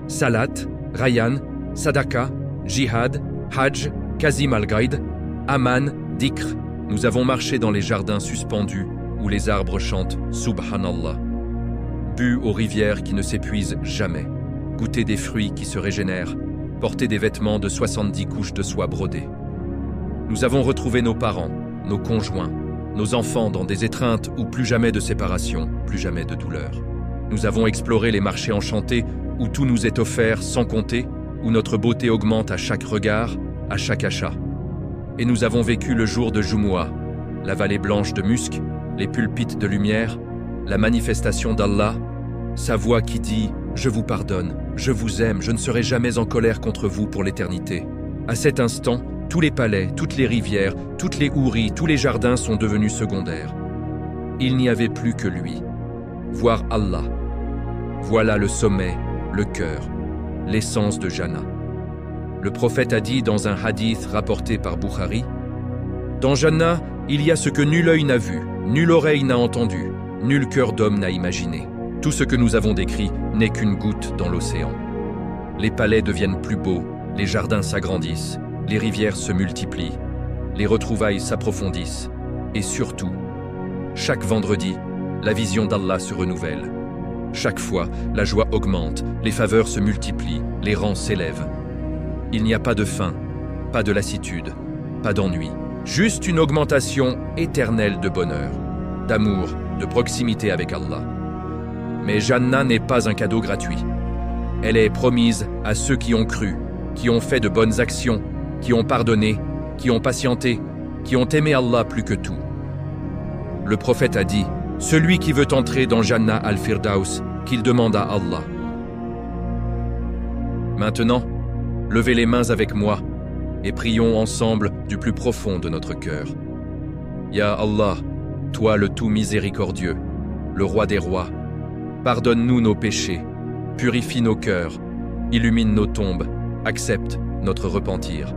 Salat, Rayyan, Sadaka, Jihad, Hajj, Kazim al-Gaid, Aman, Dikr. Nous avons marché dans les jardins suspendus où les arbres chantent Subhanallah. Bu aux rivières qui ne s'épuisent jamais. Goûté des fruits qui se régénèrent. Porté des vêtements de 70 couches de soie brodées. Nous avons retrouvé nos parents, nos conjoints, nos enfants dans des étreintes où plus jamais de séparation, plus jamais de douleur. Nous avons exploré les marchés enchantés où tout nous est offert sans compter, où notre beauté augmente à chaque regard, à chaque achat. Et nous avons vécu le jour de Jumu'ah, la vallée blanche de musc, les pulpites de lumière, la manifestation d'Allah, sa voix qui dit « Je vous pardonne, je vous aime, je ne serai jamais en colère contre vous pour l'éternité ». À cet instant, tous les palais, toutes les rivières, toutes les houris, tous les jardins sont devenus secondaires. Il n'y avait plus que lui. Voir Allah. Voilà le sommet, le cœur, l'essence de Jannah. Le prophète a dit dans un hadith rapporté par Bukhari, « Dans Jannah, il y a ce que nul œil n'a vu, nulle oreille n'a entendu, nul cœur d'homme n'a imaginé. Tout ce que nous avons décrit n'est qu'une goutte dans l'océan. Les palais deviennent plus beaux, les jardins s'agrandissent, les rivières se multiplient, les retrouvailles s'approfondissent, et surtout, chaque vendredi, la vision d'Allah se renouvelle. Chaque fois, la joie augmente, les faveurs se multiplient, les rangs s'élèvent. Il n'y a pas de faim, pas de lassitude, pas d'ennui, juste une augmentation éternelle de bonheur, d'amour, de proximité avec Allah. Mais Jannah n'est pas un cadeau gratuit. Elle est promise à ceux qui ont cru, qui ont fait de bonnes actions, qui ont pardonné, qui ont patienté, qui ont aimé Allah plus que tout. Le prophète a dit, « Celui qui veut entrer dans Jannah al-Firdaus, qu'il demande à Allah. » Maintenant, levez les mains avec moi et prions ensemble du plus profond de notre cœur. Ya Allah, toi le tout miséricordieux, le roi des rois, pardonne-nous nos péchés, purifie nos cœurs, illumine nos tombes, accepte notre repentir.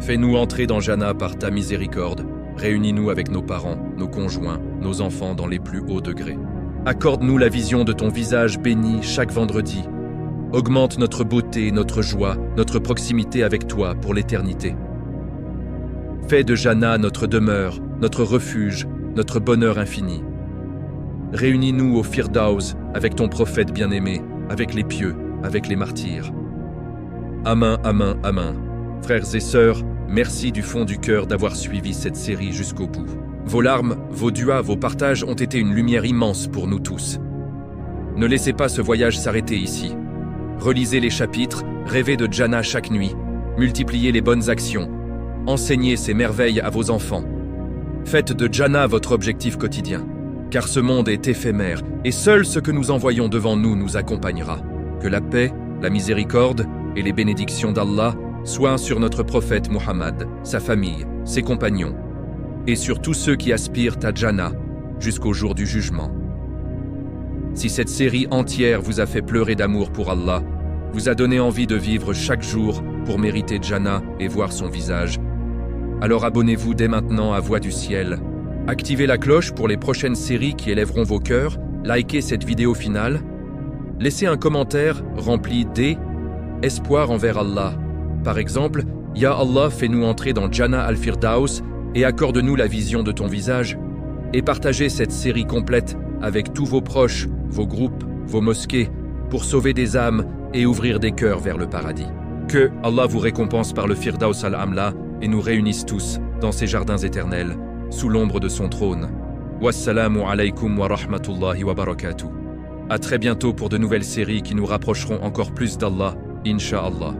Fais-nous entrer dans Jannah par ta miséricorde, réunis-nous avec nos parents, nos conjoints, nos enfants dans les plus hauts degrés. Accorde-nous la vision de ton visage béni chaque vendredi. Augmente notre beauté, notre joie, notre proximité avec toi pour l'éternité. Fais de Jannah notre demeure, notre refuge, notre bonheur infini. Réunis-nous au Firdaus avec ton prophète bien-aimé, avec les pieux, avec les martyrs. Amin, amin, amin. Frères et sœurs, merci du fond du cœur d'avoir suivi cette série jusqu'au bout. Vos larmes, vos duas, vos partages ont été une lumière immense pour nous tous. Ne laissez pas ce voyage s'arrêter ici. Relisez les chapitres, rêvez de Jannah chaque nuit, multipliez les bonnes actions, enseignez ces merveilles à vos enfants. Faites de Jannah votre objectif quotidien, car ce monde est éphémère et seul ce que nous envoyons devant nous nous accompagnera. Que la paix, la miséricorde et les bénédictions d'Allah soient sur notre prophète Muhammad, sa famille, ses compagnons, et sur tous ceux qui aspirent à Jannah jusqu'au jour du jugement. Si cette série entière vous a fait pleurer d'amour pour Allah, vous a donné envie de vivre chaque jour pour mériter Jannah et voir son visage, alors abonnez-vous dès maintenant à Voix du Ciel. Activez la cloche pour les prochaines séries qui élèveront vos cœurs likez cette vidéo finale, laissez un commentaire rempli d'espoir envers Allah. Par exemple, Ya Allah, fais-nous entrer dans Jannah al-Firdaus et accorde-nous la vision de ton visage. Et partagez cette série complète avec tous vos proches, vos groupes, vos mosquées, pour sauver des âmes et ouvrir des cœurs vers le paradis. Que Allah vous récompense par le Firdaus al-Amla et nous réunisse tous dans ses jardins éternels, sous l'ombre de son trône. Wassalamu alaykum wa rahmatullahi wa barakatuh. À très bientôt pour de nouvelles séries qui nous rapprocheront encore plus d'Allah, Inch'Allah.